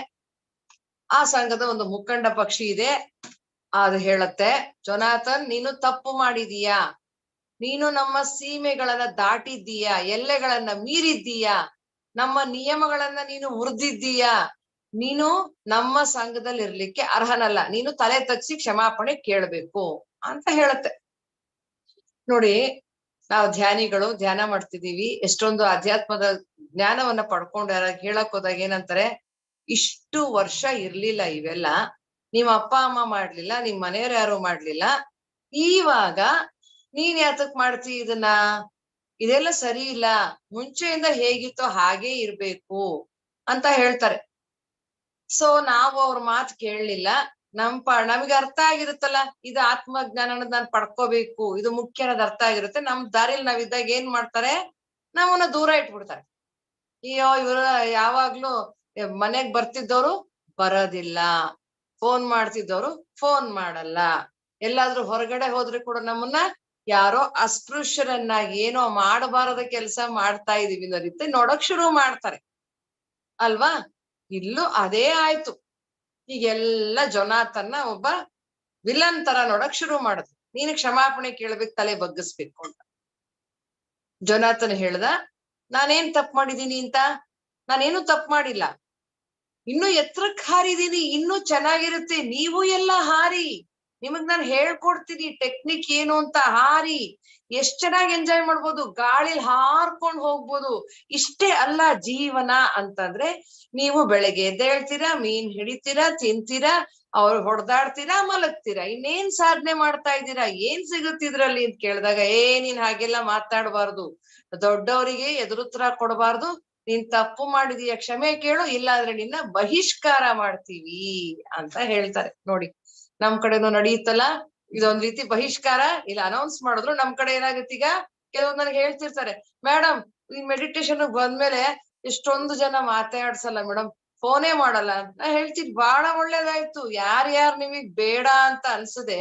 ಆ ಸಂಘದ ಒಂದು ಮುಖಂಡ ಪಕ್ಷಿ ಇದೆ, ಅದು ಹೇಳತ್ತೆ, ಜೊನಾಥನ್ ನೀನು ತಪ್ಪು ಮಾಡಿದೀಯಾ, ನೀನು ನಮ್ಮ ಸೀಮೆಗಳನ್ನ ದಾಟಿದ್ದೀಯಾ, ಎಲ್ಲೆಗಳನ್ನ ಮೀರಿದ್ದೀಯಾ, ನಮ್ಮ ನಿಯಮಗಳನ್ನ ನೀನು ಮುರಿದಿದ್ದೀಯಾ, ನೀನು ನಮ್ಮ ಸಂಘದಲ್ಲಿ ಇರ್ಲಿಕ್ಕೆ ಅರ್ಹನಲ್ಲ, ನೀನು ತಲೆ ತಗ್ಸಿ ಕ್ಷಮಾಪಣೆ ಕೇಳ್ಬೇಕು ಅಂತ ಹೇಳತ್ತೆ. ನೋಡಿ, ನಾವು ಧ್ಯಾನಿಗಳು ಧ್ಯಾನ ಮಾಡ್ತಿದೀವಿ, ಎಷ್ಟೊಂದು ಅಧ್ಯಾತ್ಮದ ಜ್ಞಾನವನ್ನ ಪಡ್ಕೊಂಡು ಹೇಳಕ್ ಹೋದಾಗ ಏನಂತಾರೆ, ಇಷ್ಟು ವರ್ಷ ಇರ್ಲಿಲ್ಲ ಇವೆಲ್ಲ, ನಿಮ್ ಅಪ್ಪ ಅಮ್ಮ ಮಾಡ್ಲಿಲ್ಲ, ನಿಮ್ ಮನೆಯವ್ರು ಯಾರು ಮಾಡ್ಲಿಲ್ಲ, ಇವಾಗ ನೀನ್ ಯಾತಕ್ ಮಾಡ್ತಿ ಇದನ್ನ, ಇದೆಲ್ಲ ಸರಿ ಇಲ್ಲ, ಮುಂಚೆಯಿಂದ ಹೇಗಿತ್ತೋ ಹಾಗೇ ಇರ್ಬೇಕು ಅಂತ ಹೇಳ್ತಾರೆ. ಸೊ ನಾವು ಅವ್ರ ಮಾತು ಕೇಳಲಿಲ್ಲ, ನಮ್ಗೆ ಅರ್ಥ ಆಗಿರುತ್ತಲ್ಲ, ಇದು ಆತ್ಮಜ್ಞಾನ ಅನ್ನೋದ್ ನಾನ್ ಪಡ್ಕೋಬೇಕು, ಇದು ಮುಖ್ಯ ಅನ್ನೋದು ಅರ್ಥ ಆಗಿರುತ್ತೆ, ನಮ್ ದಾರಿಲಿ ನಾವಿದ್ದಾಗ ಏನ್ ಮಾಡ್ತಾರೆ, ನಮ್ಮನ್ನ ದೂರ ಇಟ್ಬಿಡ್ತಾರೆ. ಅಯ್ಯೋ ಇವ್ರ ಯಾವಾಗ್ಲೂ ಮನೆಗ್ ಬರ್ತಿದ್ದವ್ರು ಬರೋದಿಲ್ಲ, ಫೋನ್ ಮಾಡ್ತಿದ್ದವ್ರು ಫೋನ್ ಮಾಡಲ್ಲ, ಎಲ್ಲಾದ್ರೂ ಹೊರಗಡೆ ಹೋದ್ರೆ ಕೂಡ ನಮ್ಮನ್ನ ಯಾರೋ ಅಸ್ಪೃಶ್ಯರನ್ನಾಗಿ, ಏನೋ ಮಾಡಬಾರದ ಕೆಲಸ ಮಾಡ್ತಾ ಇದೀವಿ ಅನ್ನೋ ರೀತಿ ನೋಡಕ್ ಶುರು ಮಾಡ್ತಾರೆ ಅಲ್ವಾ. ಇಲ್ಲೂ ಅದೇ ಆಯ್ತು, ಈಗೆಲ್ಲ ಜೊನಾಥನ್ನ ಒಬ್ಬ ವಿಲನ್ ತರ ನೋಡಕ್ ಶುರು ಮಾಡುದು, ನೀನು ಕ್ಷಮಾಪಣೆ ಕೇಳ್ಬೇಕು, ತಲೆ ಬಗ್ಗಿಸ್ಬೇಕು ಅಂತ. ಜೊನಾಥನ್ ಹೇಳ್ದ, ನಾನೇನ್ ತಪ್ಪು ಮಾಡಿದೀನಿ ಅಂತ, ನಾನೇನು ತಪ್ಪು ಮಾಡಿಲ್ಲ, ಇನ್ನು ಎತ್ತರಕ್ ಹಾರಿದೀನಿ, ಇನ್ನು ಚೆನ್ನಾಗಿರುತ್ತೆ, ನೀವು ಎಲ್ಲ ಹಾರಿ, ನಿಮಗ್ ನಾನು ಹೇಳ್ಕೊಡ್ತೀನಿ ಟೆಕ್ನಿಕ್ ಏನು ಅಂತ, ಹಾರಿ ಎಷ್ಟ್ ಚೆನ್ನಾಗಿ ಎಂಜಾಯ್ ಮಾಡ್ಬೋದು, ಗಾಳಿಲಿ ಹಾರ್ಕೊಂಡ್ ಹೋಗ್ಬೋದು. ಇಷ್ಟೇ ಅಲ್ಲ ಜೀವನ ಅಂತಂದ್ರೆ, ನೀವು ಬೆಳಗ್ಗೆ ಎದ್ದೇಳ್ತೀರಾ, ಮೀನ್ ಹಿಡಿತೀರಾ, ತಿಂತೀರಾ, ಅವ್ರು ಹೊಡೆದಾಡ್ತೀರಾ, ಮಲಗ್ತೀರಾ, ಇನ್ನೇನ್ ಸಾಧನೆ ಮಾಡ್ತಾ ಇದ್ದೀರಾ, ಏನ್ ಸಿಗುತ್ತಿದ್ರಲ್ಲಿ ಅಂತ ಕೇಳಿದಾಗ, ನೀನ್ ಹಾಗೆಲ್ಲ ಮಾತಾಡ್ಬಾರ್ದು, ದೊಡ್ಡವರಿಗೆ ಎದುರುತ್ತರ ಕೊಡಬಾರ್ದು, ನೀನ್ ತಪ್ಪು ಮಾಡಿದೀಯ ಕ್ಷಮೆ ಕೇಳು, ಇಲ್ಲಾಂದ್ರೆ ನಿನ್ನ ಬಹಿಷ್ಕಾರ ಮಾಡ್ತೀವಿ ಅಂತ ಹೇಳ್ತಾರೆ. ನೋಡಿ, ನಮ್ ಕಡೆನೂ ನಡೆಯುತ್ತಲ್ಲ ಇದೊಂದ್ ರೀತಿ ಬಹಿಷ್ಕಾರ, ಇಲ್ಲ ಅನೌನ್ಸ್ ಮಾಡಿದ್ರು. ನಮ್ ಕಡೆ ಏನಾಗುತ್ತೆ, ಈಗ ಕೆಲವ್ರು ನನಗೆ ಹೇಳ್ತಿರ್ತಾರೆ, ಮೇಡಮ್ ಈ ಮೆಡಿಟೇಷನ್ ಬಂದ್ಮೇಲೆ ಎಷ್ಟೊಂದು ಜನ ಮಾತಾಡ್ಸಲ್ಲ ಮೇಡಮ್, ಫೋನೇ ಮಾಡಲ್ಲ. ನಾ ಹೇಳ್ತೀನಿ, ಬಹಳ ಒಳ್ಳೇದಾಯ್ತು, ಯಾರ್ಯಾರು ನಿಮಗ್ ಬೇಡ ಅಂತ ಅನ್ಸದೆ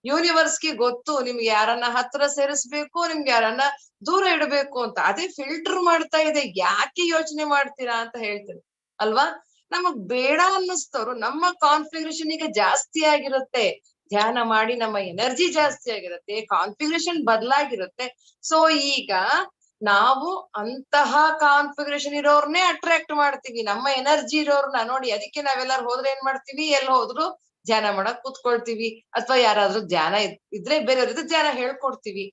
ಯೂನಿವರ್ಸ್ಗೆ ಗೊತ್ತು, ನಿಮ್ಗೆ ಯಾರನ್ನ ಹತ್ರ ಸೇರಿಸ್ಬೇಕು, ನಿಮ್ಗೆ ಯಾರನ್ನ ದೂರ ಇಡಬೇಕು ಅಂತ, ಅದೇ ಫಿಲ್ಟರ್ ಮಾಡ್ತಾ ಇದೆ, ಯಾಕೆ ಯೋಚನೆ ಮಾಡ್ತೀರಾ ಅಂತ ಹೇಳ್ತೀನಿ ಅಲ್ವಾ. ನಮಗ್ ಬೇಡ ಅನ್ನಿಸ್ತವ್ರು, ನಮ್ಮ ಕಾನ್ಫಿಗರೇಷನ್ ಈಗ ಜಾಸ್ತಿ ಆಗಿರುತ್ತೆ, ಧ್ಯಾನ ಮಾಡಿ ನಮ್ಮ ಎನರ್ಜಿ ಜಾಸ್ತಿ ಆಗಿರುತ್ತೆ, ಕಾನ್ಫಿಗರೇಷನ್ ಬದಲಾಗಿರುತ್ತೆ. ಸೊ ಈಗ ನಾವು ಅಂತಹ ಕಾನ್ಫಿಗರೇಷನ್ ಇರೋರ್ನೇ ಅಟ್ರಾಕ್ಟ್ ಮಾಡ್ತೀವಿ, ನಮ್ಮ ಎನರ್ಜಿ ಇರೋರ್ನ ನೋಡಿ. ಅದಕ್ಕೆ ನಾವೆಲ್ಲಾರು ಹೋದ್ರೆ ಏನ್ ಮಾಡ್ತೀವಿ, ಎಲ್ಲಿ ಹೋದ್ರು ಧ್ಯಾನ ಮಾಡಕ್ ಕೂತ್ಕೊಳ್ತೀವಿ, ಅಥವಾ ಯಾರಾದ್ರೂ ಧ್ಯಾನ ಇದ್ರೆ ಬೇರೆಯವ್ರಿಗೆ ಧ್ಯಾನ ಹೇಳ್ಕೊಡ್ತೀವಿ.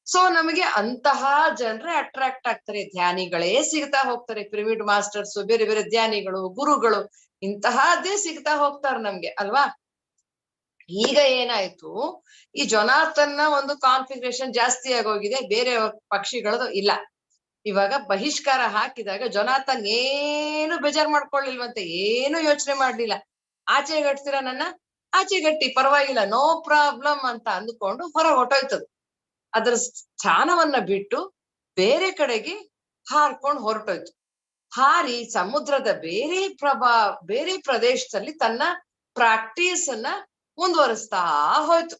ಸೊ ನಮಗೆ ಅಂತಹ ಜನರೇ ಅಟ್ರಾಕ್ಟ್ ಆಗ್ತಾರೆ, ಧ್ಯಾನಿಗಳೇ ಸಿಗ್ತಾ ಹೋಗ್ತಾರೆ, ಪಿರಮಿಡ್ ಮಾಸ್ಟರ್ಸ್, ಬೇರೆ ಬೇರೆ ಧ್ಯಾನಿಗಳು, ಗುರುಗಳು, ಇಂತಹದ್ದೇ ಸಿಗ್ತಾ ಹೋಗ್ತಾರೆ ನಮ್ಗೆ ಅಲ್ವಾ. ಈಗ ಏನಾಯ್ತು, ಈ ಜೊನಾಥನ್ನ ಒಂದು ಕಾನ್ಫಿಗರೇಷನ್ ಜಾಸ್ತಿ ಆಗೋಗಿದೆ, ಬೇರೆ ಪಕ್ಷಿಗಳದು ಇಲ್ಲ. ಇವಾಗ ಬಹಿಷ್ಕಾರ ಹಾಕಿದಾಗ ಜೊನಾಥನ್ ಏನು ಬೇಜಾರ್ ಮಾಡ್ಕೊಳ್ಳಿಲ್ವಂತೆ, ಏನು ಯೋಚನೆ ಮಾಡ್ಲಿಲ್ಲ, ಆಚೆ ಗಟ್ತೀರಾ ನನ್ನ, ಆಚೆ ಗಟ್ಟಿ ಪರವಾಗಿಲ್ಲ, ನೋ ಪ್ರಾಬ್ಲಮ್ ಅಂತ ಅಂದ್ಕೊಂಡು ಹೊರ ಹೊಟ್ಟೋಯ್ತದು. ಅದರ ಸ್ಥಾನವನ್ನ ಬಿಟ್ಟು ಬೇರೆ ಕಡೆಗೆ ಹಾರ್ಕೊಂಡು ಹೊರಟೋಯ್ತು. ಹಾರಿ ಸಮುದ್ರದ ಬೇರೆ ಪ್ರದೇಶದಲ್ಲಿ ತನ್ನ ಪ್ರಾಕ್ಟೀಸ್ ಅನ್ನ ಮುಂದುವರಿಸ್ತಾ ಹೋಯ್ತು.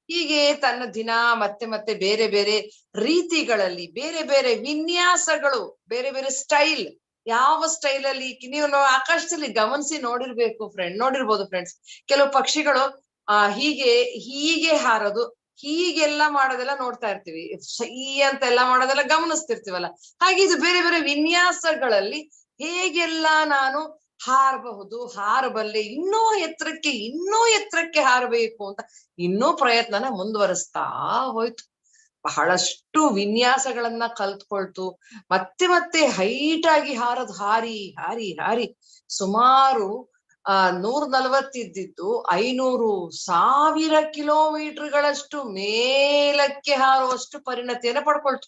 ಹೀಗೆ ತನ್ನ ದಿನ ಮತ್ತೆ ಮತ್ತೆ ಬೇರೆ ಬೇರೆ ರೀತಿಗಳಲ್ಲಿ, ಬೇರೆ ಬೇರೆ ವಿನ್ಯಾಸಗಳು, ಬೇರೆ ಬೇರೆ ಸ್ಟೈಲ್, ಯಾವ ಸ್ಟೈಲ್ ಅಲ್ಲಿ ನೀವು ಆಕಾಶದಲ್ಲಿ ಗಮನಿಸಿ ನೋಡಿರ್ಬೋದು ಫ್ರೆಂಡ್ಸ್. ಕೆಲವು ಪಕ್ಷಿಗಳು ಹೀಗೆ ಹೀಗೆ ಹಾರೋದು, ಹೀಗೆಲ್ಲ ಮಾಡೋದೆಲ್ಲ ನೋಡ್ತಾ ಇರ್ತೀವಿ, ಈ ಅಂತೆಲ್ಲ ಮಾಡೋದೆಲ್ಲ ಗಮನಿಸ್ತಿರ್ತೀವಲ್ಲ. ಹಾಗೆ ಇದು ಬೇರೆ ಬೇರೆ ವಿನ್ಯಾಸಗಳಲ್ಲಿ ಹೇಗೆಲ್ಲ ನಾನು ಹಾರಬಲ್ಲೆ, ಇನ್ನೂ ಎತ್ತರಕ್ಕೆ ಹಾರಬೇಕು ಅಂತ ಇನ್ನೂ ಪ್ರಯತ್ನನ ಮುಂದುವರಿಸ್ತಾ ಹೋಯ್ತು. ಬಹಳಷ್ಟು ವಿನ್ಯಾಸಗಳನ್ನ ಕಲ್ತ್ಕೊಳ್ತು. ಮತ್ತೆ ಮತ್ತೆ ಹೈಟ್ ಆಗಿ ಹಾರಿ ಹಾರಿ ಹಾರಿ ಸುಮಾರು 140 ಇದ್ದಿದ್ದು 500,000 ಕಿಲೋಮೀಟರ್ಗಳಷ್ಟು ಮೇಲಕ್ಕೆ ಹಾರುವಷ್ಟು ಪರಿಣತಿಯನ್ನ ಪಡ್ಕೊಳ್ತು.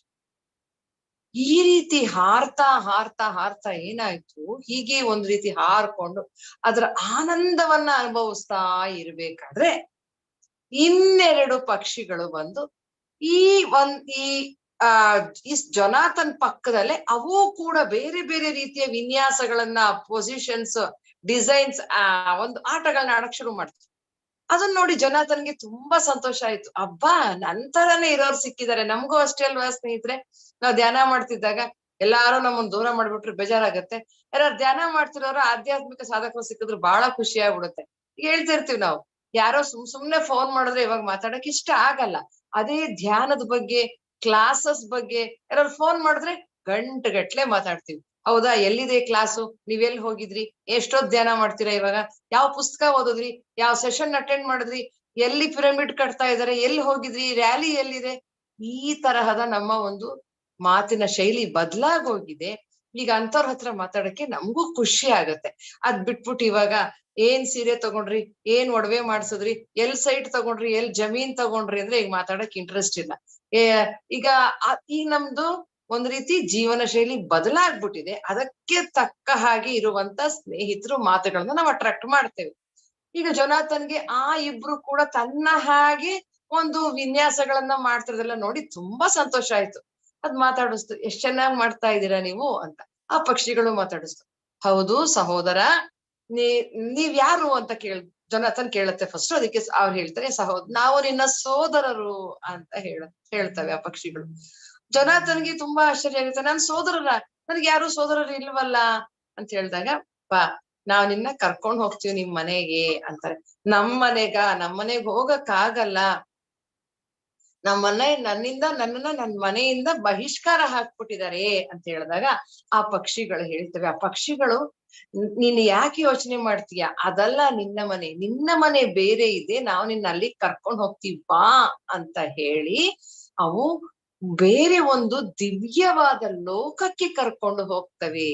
ಈ ರೀತಿ ಹಾರ್ತಾ ಹಾರ್ತಾ ಹಾರ್ತಾ ಏನಾಯ್ತು, ಹೀಗೆ ಒಂದ್ ರೀತಿ ಹಾರ್ಕೊಂಡು ಅದರ ಆನಂದವನ್ನ ಅನುಭವಿಸ್ತಾ ಇರ್ಬೇಕಾದ್ರೆ ಇನ್ನೆರಡು ಪಕ್ಷಿಗಳು ಬಂದು ಈ ಜೊನಾಥನ್ ಪಕ್ಕದಲ್ಲೇ ಅವು ಕೂಡ ಬೇರೆ ಬೇರೆ ರೀತಿಯ ವಿನ್ಯಾಸಗಳನ್ನ, ಪೊಸಿಷನ್ಸ್, ಡಿಸೈನ್ಸ್, ಒಂದು ಆಟಗಳನ್ನ ಆಡಕ್ ಶುರು ಮಾಡ್ತಾರೆ. ಅದನ್ನ ನೋಡಿ ಜೊನಾಥನ್ಗೆ ತುಂಬಾ ಸಂತೋಷ ಆಯ್ತು. ಅಬ್ಬಾ, ನಂತರನೇ ಇರೋರು ಸಿಕ್ಕಿದ್ದಾರೆ. ನಮಗೂ ಅಷ್ಟೇ ಅಲ್ವಾ ಸ್ನೇಹಿತರೆ, ನಾವ್ ಧ್ಯಾನ ಮಾಡ್ತಿದ್ದಾಗ ಎಲ್ಲಾರು ನಮ್ಮನ್ನ ದೂರ ಮಾಡ್ಬಿಟ್ರೆ ಬೇಜಾರಾಗತ್ತೆ. ಯಾರು ಧ್ಯಾನ ಮಾಡ್ತಿರೋರು ಆಧ್ಯಾತ್ಮಿಕ ಸಾಧಕರು ಸಿಕ್ಕಿದ್ರು ಬಹಳ ಖುಷಿ ಆಗ್ಬಿಡುತ್ತೆ. ಹೇಳ್ತಿರ್ತೀವಿ ನಾವು, ಯಾರೋ ಸುಮ್ನೆ ಫೋನ್ ಮಾಡಿದ್ರೆ ಇವಾಗ ಮಾತಾಡಕ್ ಇಷ್ಟ ಆಗಲ್ಲ. ಅದೇ ಧ್ಯಾನದ ಬಗ್ಗೆ, ಕ್ಲಾಸಸ್ ಬಗ್ಗೆ ಯಾರು ಫೋನ್ ಮಾಡಿದ್ರೆ ಗಂಟೆಗಟ್ಲೆ ಮಾತಾಡ್ತೀವಿ. ಹೌದಾ, ಎಲ್ಲಿದೆ ಕ್ಲಾಸು, ನೀವೆಲ್ಲಿ ಹೋಗಿದ್ರಿ, ಎಷ್ಟೊತ್ ಧ್ಯಾನ ಮಾಡ್ತೀರಾ, ಇವಾಗ ಯಾವ ಪುಸ್ತಕ ಓದಿದ್ರಿ, ಯಾವ ಸೆಷನ್ ಅಟೆಂಡ್ ಮಾಡಿದ್ರಿ, ಎಲ್ಲಿ ಪಿರಮಿಡ್ ಕಟ್ತಾ ಇದಾರೆ, ಎಲ್ಲಿ ಹೋಗಿದ್ರಿ, ರ್ಯಾಲಿ ಎಲ್ಲಿದೆ. ಈ ತರಹದ ನಮ್ಮ ಒಂದು ಮಾತಿನ ಶೈಲಿ ಬದಲಾಗೋಗಿದೆ. ಈಗ ಅಂತವ್ರ ಹತ್ರ ಮಾತಾಡಕ್ಕೆ ನಮಗೂ ಖುಷಿ ಆಗತ್ತೆ. ಅದ್ ಬಿಟ್ಬಿಟ್ಟು ಇವಾಗ ಏನ್ ಸೀರೆ ತಗೊಂಡ್ರಿ, ಏನ್ ಒಡವೆ ಮಾಡ್ಸದ್ರಿ, ಎಲ್ ಸೈಟ್ ತಗೊಂಡ್ರಿ, ಎಲ್ ಜಮೀನ್ ತಗೊಂಡ್ರಿ ಅಂದ್ರೆ ಈಗ ಮಾತಾಡಕ್ ಇಂಟ್ರೆಸ್ಟ್ ಇಲ್ಲ. ಈಗ ನಮ್ದು ಒಂದ್ ರೀತಿ ಜೀವನ ಶೈಲಿ ಬದಲಾಗ್ಬಿಟ್ಟಿದೆ. ಅದಕ್ಕೆ ತಕ್ಕ ಹಾಗೆ ಇರುವಂತ ಸ್ನೇಹಿತರು ಮಾತುಗಳನ್ನ ನಾವು ಅಟ್ರಾಕ್ಟ್ ಮಾಡ್ತೇವೆ. ಈಗ ಜೊನಾಥನ್ಗೆ ಇಬ್ರು ಕೂಡ ತನ್ನ ಹಾಗೆ ಒಂದು ವಿನ್ಯಾಸಗಳನ್ನ ಮಾಡ್ತಿರೋದೆಲ್ಲ ನೋಡಿ ತುಂಬಾ ಸಂತೋಷ ಆಯ್ತು. ಅದ್ ಮಾತಾಡಿಸ್ತು, ಎಷ್ಟ್ ಚೆನ್ನಾಗ್ ಮಾಡ್ತಾ ಇದ್ದೀರಾ ನೀವು ಅಂತ. ಆ ಪಕ್ಷಿಗಳು ಮಾತಾಡಿಸ್ತು, ಹೌದು ಸಹೋದರ, ನೀವ್ ಯಾರು ಅಂತ ಜೊನಾಥನ್ ಕೇಳುತ್ತೆ ಫಸ್ಟ್. ಅದಕ್ಕೆ ಅವ್ರು ಹೇಳ್ತಾರೆ, ನಾವು ನಿನ್ನ ಸೋದರರು ಅಂತ ಹೇಳ್ತವೆ ಆ ಪಕ್ಷಿಗಳು. ಜೊನಾಥನ್ಗೆ ತುಂಬಾ ಆಶ್ಚರ್ಯ ಆಗುತ್ತೆ, ನಾನ್ ಸೋದರರ, ನನ್ಗೆ ಯಾರು ಸೋದರರು ಇಲ್ವಲ್ಲ ಅಂತ ಹೇಳಿದಾಗ, ಬಾ ನಾವ್ ನಿನ್ನ ಕರ್ಕೊಂಡ್ ಹೋಗ್ತೀವಿ ನಿಮ್ ಮನೆಗೆ ಅಂತಾರೆ. ನಮ್ಮನೆಗ್ ಹೋಗಕ್ ಆಗಲ್ಲ, ನನ್ನನ್ನ ನನ್ ಮನೆಯಿಂದ ಬಹಿಷ್ಕಾರ ಹಾಕ್ಬಿಟ್ಟಿದ್ದಾರೆ ಅಂತ ಹೇಳಿದಾಗ ಆ ಪಕ್ಷಿಗಳು ಹೇಳ್ತವೆ, ಆ ಪಕ್ಷಿಗಳು, ನೀನ್ ಯಾಕೆ ಯೋಚನೆ ಮಾಡ್ತೀಯ, ಅದಲ್ಲ ನಿನ್ನ ಮನೆ ಬೇರೆ ಇದೆ, ನಾವು ನಿನ್ನ ಅಲ್ಲಿ ಕರ್ಕೊಂಡ್ ಹೋಗ್ತೀವಿ ಬಾ ಅಂತ ಹೇಳಿ ಅವು ಬೇರೆ ಒಂದು ದಿವ್ಯವಾದ ಲೋಕಕ್ಕೆ ಕರ್ಕೊಂಡು ಹೋಗ್ತವೆ.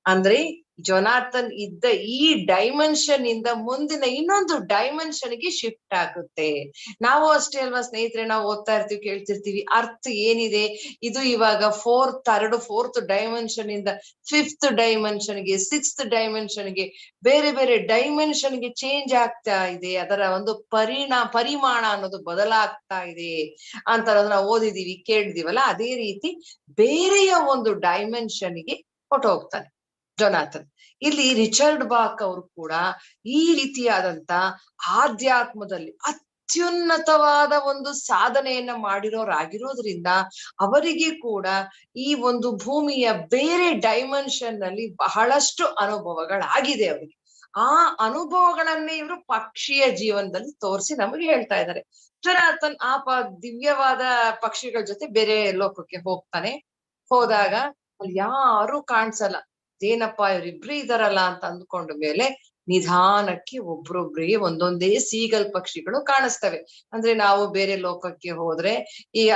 ಅಂದ್ರೆ ಜೊನಾಥನ್ ಇದ್ದ ಈ ಡೈಮೆನ್ಷನ್ ಇಂದ ಮುಂದಿನ ಇನ್ನೊಂದು ಡೈಮೆನ್ಷನ್ ಗೆ ಶಿಫ್ಟ್ ಆಗುತ್ತೆ. ನಾವು ಅಷ್ಟೇ ಅಲ್ವಾ ಸ್ನೇಹಿತರೆ, ನಾವು ಓದ್ತಾ ಇರ್ತೀವಿ, ಕೇಳ್ತಿರ್ತೀವಿ, ಅರ್ಥ ಏನಿದೆ, ಇದು ಇವಾಗ ಫೋರ್ತ್ ಡೈಮೆನ್ಷನ್ ಇಂದ 5th ಡೈಮೆನ್ಷನ್ಗೆ, 6th ಡೈಮೆನ್ಷನ್ಗೆ, ಬೇರೆ ಬೇರೆ ಡೈಮೆನ್ಷನ್ಗೆ ಚೇಂಜ್ ಆಗ್ತಾ ಇದೆ. ಅದರ ಒಂದು ಪರಿಮಾಣ ಅನ್ನೋದು ಬದಲಾಗ್ತಾ ಇದೆ ಅಂತ ನಾವು ಓದಿದೀವಿ, ಕೇಳಿದೀವಲ್ಲ. ಅದೇ ರೀತಿ ಬೇರೆಯ ಒಂದು ಡೈಮೆನ್ಷನ್ಗೆ ಹೊರಟೋಗ್ತಾನೆ ಜೊನಾಥನ್. ಇಲ್ಲಿ ರಿಚರ್ಡ್ ಬಾಕ್ ಅವರು ಕೂಡ ಈ ರೀತಿಯಾದಂತ ಆಧ್ಯಾತ್ಮದಲ್ಲಿ ಅತ್ಯುನ್ನತವಾದ ಒಂದು ಸಾಧನೆಯನ್ನ ಮಾಡಿರೋರಾಗಿರೋದ್ರಿಂದ ಅವರಿಗೆ ಕೂಡ ಈ ಒಂದು ಭೂಮಿಯ ಬೇರೆ ಡೈಮೆನ್ಷನ್ ನಲ್ಲಿ ಬಹಳಷ್ಟು ಅನುಭವಗಳಾಗಿದೆ ಅವರಿಗೆ. ಆ ಅನುಭವಗಳನ್ನೇ ಇವರು ಪಕ್ಷಿಯ ಜೀವನದಲ್ಲಿ ತೋರಿಸಿ ನಮಗೆ ಹೇಳ್ತಾ ಇದ್ದಾರೆ. ಜೊನಾಥನ್ ದಿವ್ಯವಾದ ಪಕ್ಷಿಗಳ ಜೊತೆ ಬೇರೆ ಲೋಕಕ್ಕೆ ಹೋದಾಗ ಅಲ್ಲಿ ಯಾರು ಕಾಣಿಸಲ್ಲ. ಏನಪ್ಪಾ ಇವ್ರಿಬ್ರು ಇದಾರಲ್ಲ ಅಂತ ಅಂದ್ಕೊಂಡ ಮೇಲೆ ನಿಧಾನಕ್ಕೆ ಒಬ್ರೊಬ್ರಿಗೆ ಒಂದೊಂದೇ ಸೀಗಲ್ ಪಕ್ಷಿಗಳು ಕಾಣಿಸ್ತವೆ. ಅಂದ್ರೆ ನಾವು ಬೇರೆ ಲೋಕಕ್ಕೆ ಹೋದ್ರೆ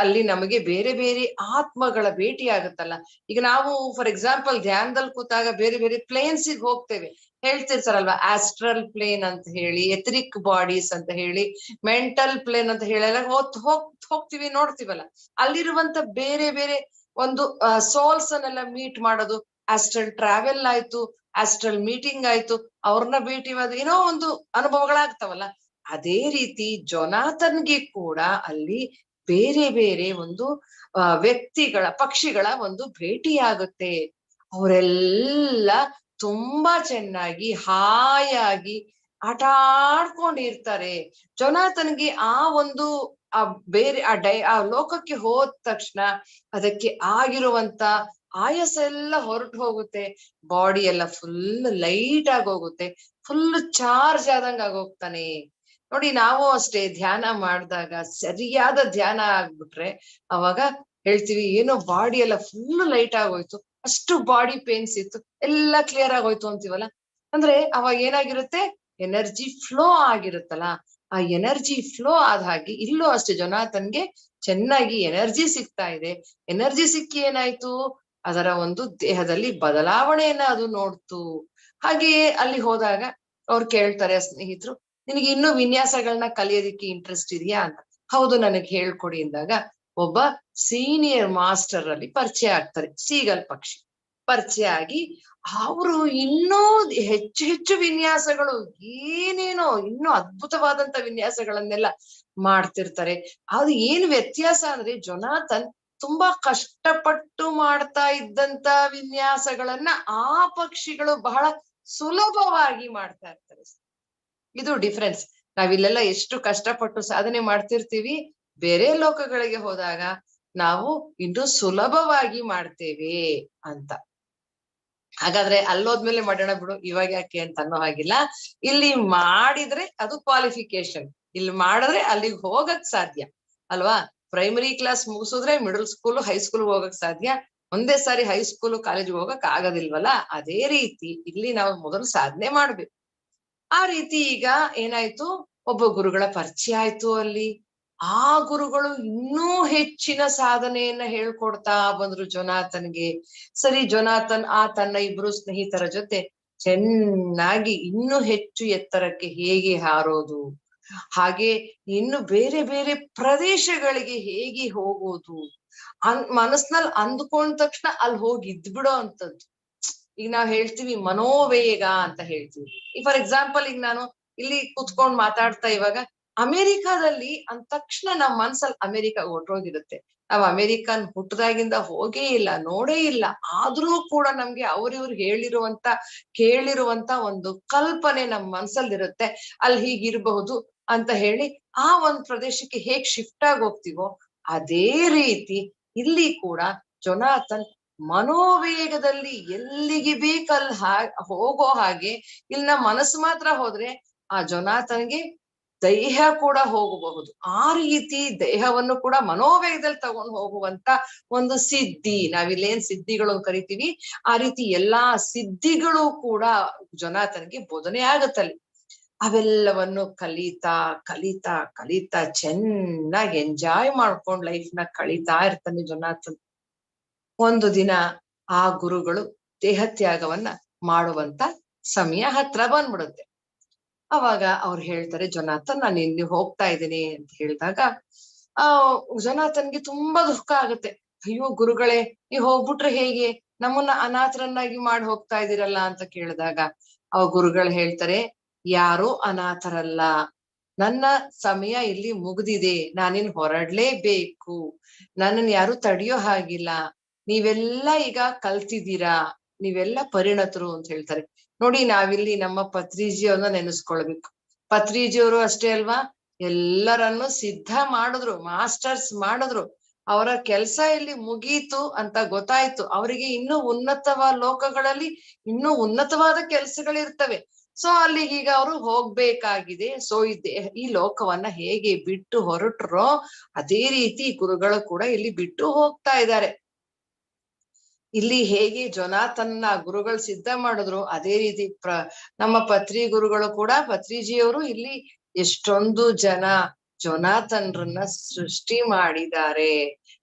ಅಲ್ಲಿ ನಮಗೆ ಬೇರೆ ಬೇರೆ ಆತ್ಮಗಳ ಭೇಟಿ ಆಗುತ್ತಲ್ಲ. ಈಗ ನಾವು ಫಾರ್ ಎಕ್ಸಾಂಪಲ್ ಧ್ಯಾನದಲ್ಲಿ ಕೂತಾಗ ಬೇರೆ ಬೇರೆ ಪ್ಲೇನ್ಸಿಗೆ ಹೋಗ್ತೇವೆ, ಹೇಳ್ತಿರ್ತಾರಲ್ವಾ, ಆಸ್ಟ್ರಲ್ ಪ್ಲೇನ್ ಅಂತ ಹೇಳಿ, ಎಥರಿಕ್ ಬಾಡೀಸ್ ಅಂತ ಹೇಳಿ, ಮೆಂಟಲ್ ಪ್ಲೇನ್ ಅಂತ ಹೇಳಿ ಹೋಗ್ತೀವಿ, ನೋಡ್ತೀವಲ್ಲ. ಅಲ್ಲಿರುವಂತ ಬೇರೆ ಬೇರೆ ಒಂದು ಸೋಲ್ಸ್ ಅನ್ನೆಲ್ಲ ಮೀಟ್ ಮಾಡೋದು, ಆಸ್ಟ್ರಲ್ ಟ್ರಾವೆಲ್ ಆಯ್ತು, ಆಸ್ಟ್ರಲ್ ಮೀಟಿಂಗ್ ಆಯ್ತು, ಅವ್ರನ್ನ ಭೇಟಿ ಏನೋ ಒಂದು ಅನುಭವಗಳಾಗ್ತಾವಲ್ಲ. ಅದೇ ರೀತಿ ಜೊನಾಥನ್ಗೆ ಕೂಡ ಅಲ್ಲಿ ಬೇರೆ ಬೇರೆ ಒಂದು ವ್ಯಕ್ತಿಗಳ ಪಕ್ಷಿಗಳ ಒಂದು ಭೇಟಿಯಾಗುತ್ತೆ. ಅವರೆಲ್ಲ ತುಂಬಾ ಚೆನ್ನಾಗಿ ಹಾಯಾಗಿ ಆಟ ಆಡ್ಕೊಂಡಿರ್ತಾರೆ. ಜೊನಾಥನ್ಗೆ ಆ ಒಂದು ಆ ಬೇರೆ ಆ ಲೋಕಕ್ಕೆ ಹೋದ ತಕ್ಷಣ ಅದಕ್ಕೆ ಆಗಿರುವಂತ ಆಯಾಸ ಎಲ್ಲ ಹೊರಟು ಹೋಗುತ್ತೆ. ಬಾಡಿ ಎಲ್ಲ ಫುಲ್ ಲೈಟ್ ಆಗಿ ಹೋಗುತ್ತೆ, ಫುಲ್ ಚಾರ್ಜ್ ಆದಂಗ ಆಗೋಗ್ತಾನೆ. ನೋಡಿ, ನಾವು ಅಷ್ಟೇ ಧ್ಯಾನ ಮಾಡಿದಾಗ ಸರಿಯಾದ ಧ್ಯಾನ ಆಗ್ಬಿಟ್ರೆ ಅವಾಗ ಹೇಳ್ತೀವಿ ಏನೋ ಬಾಡಿ ಎಲ್ಲ ಫುಲ್ ಲೈಟ್ ಆಗೋಯ್ತು, ಅಷ್ಟು ಬಾಡಿ ಪೇನ್ಸ್ ಇತ್ತು, ಎಲ್ಲ ಕ್ಲಿಯರ್ ಆಗೋಯ್ತು ಅಂತೀವಲ್ಲ. ಅಂದ್ರೆ ಅವಾಗ ಏನಾಗಿರುತ್ತೆ, ಎನರ್ಜಿ ಫ್ಲೋ ಆಗಿರುತ್ತಲ್ಲ. ಆ ಎನರ್ಜಿ ಫ್ಲೋ ಆದ ಹಾಗೆ ಇಲ್ಲೂ ಅಷ್ಟೇ ಜೊನಾಥನ್ಗೆ ಚೆನ್ನಾಗಿ ಎನರ್ಜಿ ಸಿಗ್ತಾ ಇದೆ. ಎನರ್ಜಿ ಸಿಕ್ಕಿ ಏನಾಯ್ತು, ಅದರ ಒಂದು ದೇಹದಲ್ಲಿ ಬದಲಾವಣೆಯನ್ನ ಅದು ನೋಡ್ತು. ಹಾಗೆಯೇ ಅಲ್ಲಿ ಹೋದಾಗ ಅವ್ರು ಕೇಳ್ತಾರೆ ಸ್ನೇಹಿತರು, ನಿನಗೆ ಇನ್ನೂ ವಿನ್ಯಾಸಗಳನ್ನ ಕಲಿಯೋದಿಕ್ಕೆ ಇಂಟ್ರೆಸ್ಟ್ ಇದೆಯಾ ಅಂತ. ಹೌದು, ನನಗೆ ಹೇಳ್ಕೊಡಿ ಅಂದಾಗ ಒಬ್ಬ ಸೀನಿಯರ್ ಮಾಸ್ಟರ್ ಅಲ್ಲಿ ಪರಿಚಯ ಆಗ್ತಾರೆ. ಸೀಗಲ್ ಪಕ್ಷಿ ಪರಿಚಯ ಆಗಿ ಅವರು ಇನ್ನೂ ಹೆಚ್ಚು ಹೆಚ್ಚು ವಿನ್ಯಾಸಗಳು, ಏನೇನೋ ಇನ್ನೂ ಅದ್ಭುತವಾದಂತ ವಿನ್ಯಾಸಗಳನ್ನೆಲ್ಲ ಮಾಡ್ತಿರ್ತಾರೆ. ಅದು ಏನ್ ವ್ಯತ್ಯಾಸ ಅಂದ್ರೆ, ಜೊನಾಥನ್ ತುಂಬಾ ಕಷ್ಟಪಟ್ಟು ಮಾಡ್ತಾ ಇದ್ದಂತ ವಿನ್ಯಾಸಗಳನ್ನ ಆ ಪಕ್ಷಿಗಳು ಬಹಳ ಸುಲಭವಾಗಿ ಮಾಡ್ತಾ ಇರ್ತಾರೆ. ಇದು ಡಿಫ್ರೆನ್ಸ್. ನಾವಿಲ್ಲೆಲ್ಲ ಎಷ್ಟು ಕಷ್ಟಪಟ್ಟು ಸಾಧನೆ ಮಾಡ್ತಿರ್ತೀವಿ, ಬೇರೆ ಲೋಕಗಳಿಗೆ ಹೋದಾಗ ನಾವು ಇನ್ನು ಸುಲಭವಾಗಿ ಮಾಡ್ತೇವೆ ಅಂತ. ಹಾಗಾದ್ರೆ ಅಲ್ಲೋದ್ಮೇಲೆ ಮಾಡೋಣ ಬಿಡು, ಇವಾಗ ಯಾಕೆ ಅಂತ ಅನ್ನೋ ಹಾಗಿಲ್ಲ. ಇಲ್ಲಿ ಮಾಡಿದ್ರೆ ಅದು ಕ್ವಾಲಿಫಿಕೇಶನ್, ಇಲ್ಲಿ ಮಾಡಿದ್ರೆ ಅಲ್ಲಿಗೆ ಹೋಗಕ್ ಸಾಧ್ಯ ಅಲ್ವಾ. ಪ್ರೈಮರಿ ಕ್ಲಾಸ್ ಮುಗಿಸಿದ್ರೆ ಮಿಡಲ್ ಸ್ಕೂಲ್ ಹೈಸ್ಕೂಲ್ ಹೋಗಕ್ ಸಾಧ್ಯ, ಒಂದೇ ಸಾರಿ ಹೈಸ್ಕೂಲ್ ಕಾಲೇಜ್ ಹೋಗಕ್ ಆಗೋದಿಲ್ವಲ್ಲ. ಅದೇ ರೀತಿ ಇಲ್ಲಿ ನಾವು ಮೊದಲು ಸಾಧನೆ ಮಾಡ್ಬೇಕು. ಆ ರೀತಿ ಈಗ ಏನಾಯ್ತು, ಒಬ್ಬ ಗುರುಗಳ ಪರಿಚಯ ಆಯ್ತು ಅಲ್ಲಿ. ಆ ಗುರುಗಳು ಇನ್ನೂ ಹೆಚ್ಚಿನ ಸಾಧನೆಯನ್ನ ಹೇಳ್ಕೊಡ್ತಾ ಬಂದ್ರು ಜೊನಾಥನ್ಗೆ. ಸರಿ, ಜೊನಾಥನ್ ತನ್ನ ಇಬ್ರು ಸ್ನೇಹಿತರ ಜೊತೆ ಚೆನ್ನಾಗಿ ಇನ್ನೂ ಹೆಚ್ಚು ಎತ್ತರಕ್ಕೆ ಹೇಗೆ ಹಾರೋದು, ಹಾಗೆ ಇನ್ನು ಬೇರೆ ಬೇರೆ ಪ್ರದೇಶಗಳಿಗೆ ಹೇಗೆ ಹೋಗೋದು, ಮನಸ್ನಲ್ಲಿ ಅಂದ್ಕೊಂಡ ತಕ್ಷಣ ಅಲ್ಲಿ ಹೋಗಿ ಇದ್ಬಿಡೋ ಅಂತದ್ದು. ಈಗ ನಾವ್ ಹೇಳ್ತೀವಿ ಮನೋವೇಗ ಅಂತ ಹೇಳ್ತೀವಿ. ಈಗ ಫಾರ್ ಎಕ್ಸಾಂಪಲ್, ಈಗ ನಾನು ಇಲ್ಲಿ ಕುತ್ಕೊಂಡ್ ಮಾತಾಡ್ತಾ ಇವಾಗ ಅಮೆರಿಕಾದಲ್ಲಿ ಅಂದ ತಕ್ಷಣ ನಮ್ ಮನ್ಸಲ್ಲಿ ಅಮೆರಿಕ ಹೊರ್ಟೋಗಿರುತ್ತೆ. ನಾವ್ ಅಮೆರಿಕನ್ ಹುಟ್ಟದಾಗಿಂದ ಹೋಗೇ ಇಲ್ಲ, ನೋಡೇ ಇಲ್ಲ. ಆದ್ರೂ ಕೂಡ ನಮ್ಗೆ ಅವ್ರಿವ್ರು ಕೇಳಿರುವಂತ ಒಂದು ಕಲ್ಪನೆ ನಮ್ ಮನ್ಸಲ್ಲಿರುತ್ತೆ, ಅಲ್ಲಿ ಹೀಗಿರ್ಬಹುದು ಅಂತ ಹೇಳಿ ಆ ಒಂದ್ ಪ್ರದೇಶಕ್ಕೆ ಹೇಗ್ ಶಿಫ್ಟ್ ಆಗಿ ಹೋಗ್ತೀವೋ ಅದೇ ರೀತಿ ಇಲ್ಲಿ ಕೂಡ ಜೊನಾಥನ್ ಮನೋವೇಗದಲ್ಲಿ ಎಲ್ಲಿಗೆ ಬೇಕಲ್ಲಿ ಹೋಗೋ ಹಾಗೆ, ಇಲ್ಲಿ ನಮ್ಮ ಮನಸ್ಸು ಮಾತ್ರ ಹೋದ್ರೆ ಆ ಜೊನಾಥನ್ಗೆ ದೇಹ ಕೂಡ ಹೋಗಬಹುದು. ಆ ರೀತಿ ದೇಹವನ್ನು ಕೂಡ ಮನೋವೇಗದಲ್ಲಿ ತಗೊಂಡು ಹೋಗುವಂತ ಒಂದು ಸಿದ್ಧಿ, ನಾವಿಲ್ಲೇನ್ ಸಿದ್ಧಿಗಳು ಕರಿತೀವಿ, ಆ ರೀತಿ ಎಲ್ಲಾ ಸಿದ್ಧಿಗಳು ಕೂಡ ಜೊನಾಥನ್ಗೆ ಬೋಧನೆ ಆಗತ್ತಲ್ಲಿ. ಅವೆಲ್ಲವನ್ನು ಕಲಿತಾ ಕಲಿತಾ ಕಲಿತಾ ಚೆನ್ನಾಗಿ ಎಂಜಾಯ್ ಮಾಡ್ಕೊಂಡ್ ಲೈಫ್ ನ ಕಳೀತಾ ಇರ್ತಾನೆ ಜೊನಾಥನ್. ಒಂದು ದಿನ ಆ ಗುರುಗಳು ದೇಹತ್ಯಾಗವನ್ನ ಮಾಡುವಂತ ಸಮಯ ಹತ್ರ ಬಂದ್ಬಿಡುತ್ತೆ. ಅವಾಗ ಅವ್ರು ಹೇಳ್ತಾರೆ, ಜೊನಾಥನ್ ನಾನು ಇಲ್ಲಿ ಹೋಗ್ತಾ ಇದ್ದೀನಿ ಅಂತ ಹೇಳಿದಾಗ ಜೊನಾಥನ್ಗೆ ತುಂಬಾ ದುಃಖ ಆಗುತ್ತೆ. ಅಯ್ಯೋ ಗುರುಗಳೇ, ನೀವು ಹೋಗ್ಬಿಟ್ರೆ ಹೇಗೆ, ನಮ್ಮನ್ನ ಅನಾಥರನ್ನಾಗಿ ಮಾಡಿ ಹೋಗ್ತಾ ಇದೀರಲ್ಲ ಅಂತ ಕೇಳಿದಾಗ ಗುರುಗಳು ಹೇಳ್ತಾರೆ, ಯಾರೂ ಅನಾಥರಲ್ಲ, ನನ್ನ ಸಮಯ ಇಲ್ಲಿ ಮುಗ್ದಿದೆ, ನಾನಿನ್ ಹೊರಡ್ಲೇಬೇಕು, ನನ್ನನ್ನು ಯಾರು ತಡೆಯೋ ಹಾಗಿಲ್ಲ, ನೀವೆಲ್ಲ ಈಗ ಕಲ್ತಿದ್ದೀರಾ, ನೀವೆಲ್ಲ ಪರಿಣತರು ಅಂತ ಹೇಳ್ತಾರೆ. ನೋಡಿ, ನಾವಿಲ್ಲಿ ನಮ್ಮ ಪತ್ರಿಜಿಯವ್ರನ್ನ ನೆನೆಸ್ಕೊಳ್ಬೇಕು. ಪತ್ರಿಜಿಯವರು ಅಷ್ಟೇ ಅಲ್ವಾ, ಎಲ್ಲರನ್ನು ಸಿದ್ಧ ಮಾಡಿದ್ರು, ಮಾಸ್ಟರ್ಸ್ ಮಾಡಿದ್ರು. ಅವರ ಕೆಲಸ ಇಲ್ಲಿ ಮುಗೀತು ಅಂತ ಗೊತ್ತಾಯ್ತು. ಅವರಿಗೆ ಇನ್ನೂ ಉನ್ನತವಾದ ಲೋಕಗಳಲ್ಲಿ ಇನ್ನೂ ಉನ್ನತವಾದ ಕೆಲಸಗಳಿರ್ತವೆ. ಸೊ ಅಲ್ಲಿಗೆ ಈಗ ಅವರು ಹೋಗ್ಬೇಕಾಗಿದೆ. ಸೊ ಈ ಲೋಕವನ್ನ ಹೇಗೆ ಬಿಟ್ಟು ಹೊರಟ್ರೋ ಅದೇ ರೀತಿ ಗುರುಗಳು ಕೂಡ ಇಲ್ಲಿ ಬಿಟ್ಟು ಹೋಗ್ತಾ ಇದ್ದಾರೆ. ಇಲ್ಲಿ ಹೇಗೆ ಜೊನಾಥನ್ನ ಗುರುಗಳು ಸಿದ್ಧ ಮಾಡಿದ್ರು, ಅದೇ ರೀತಿ ನಮ್ಮ ಪತ್ರಿ ಗುರುಗಳು ಕೂಡ, ಪತ್ರಿಜಿಯವರು ಇಲ್ಲಿ ಎಷ್ಟೊಂದು ಜನ ಜೊನಾಥನ್ರನ್ನ ಸೃಷ್ಟಿ ಮಾಡಿದ್ದಾರೆ.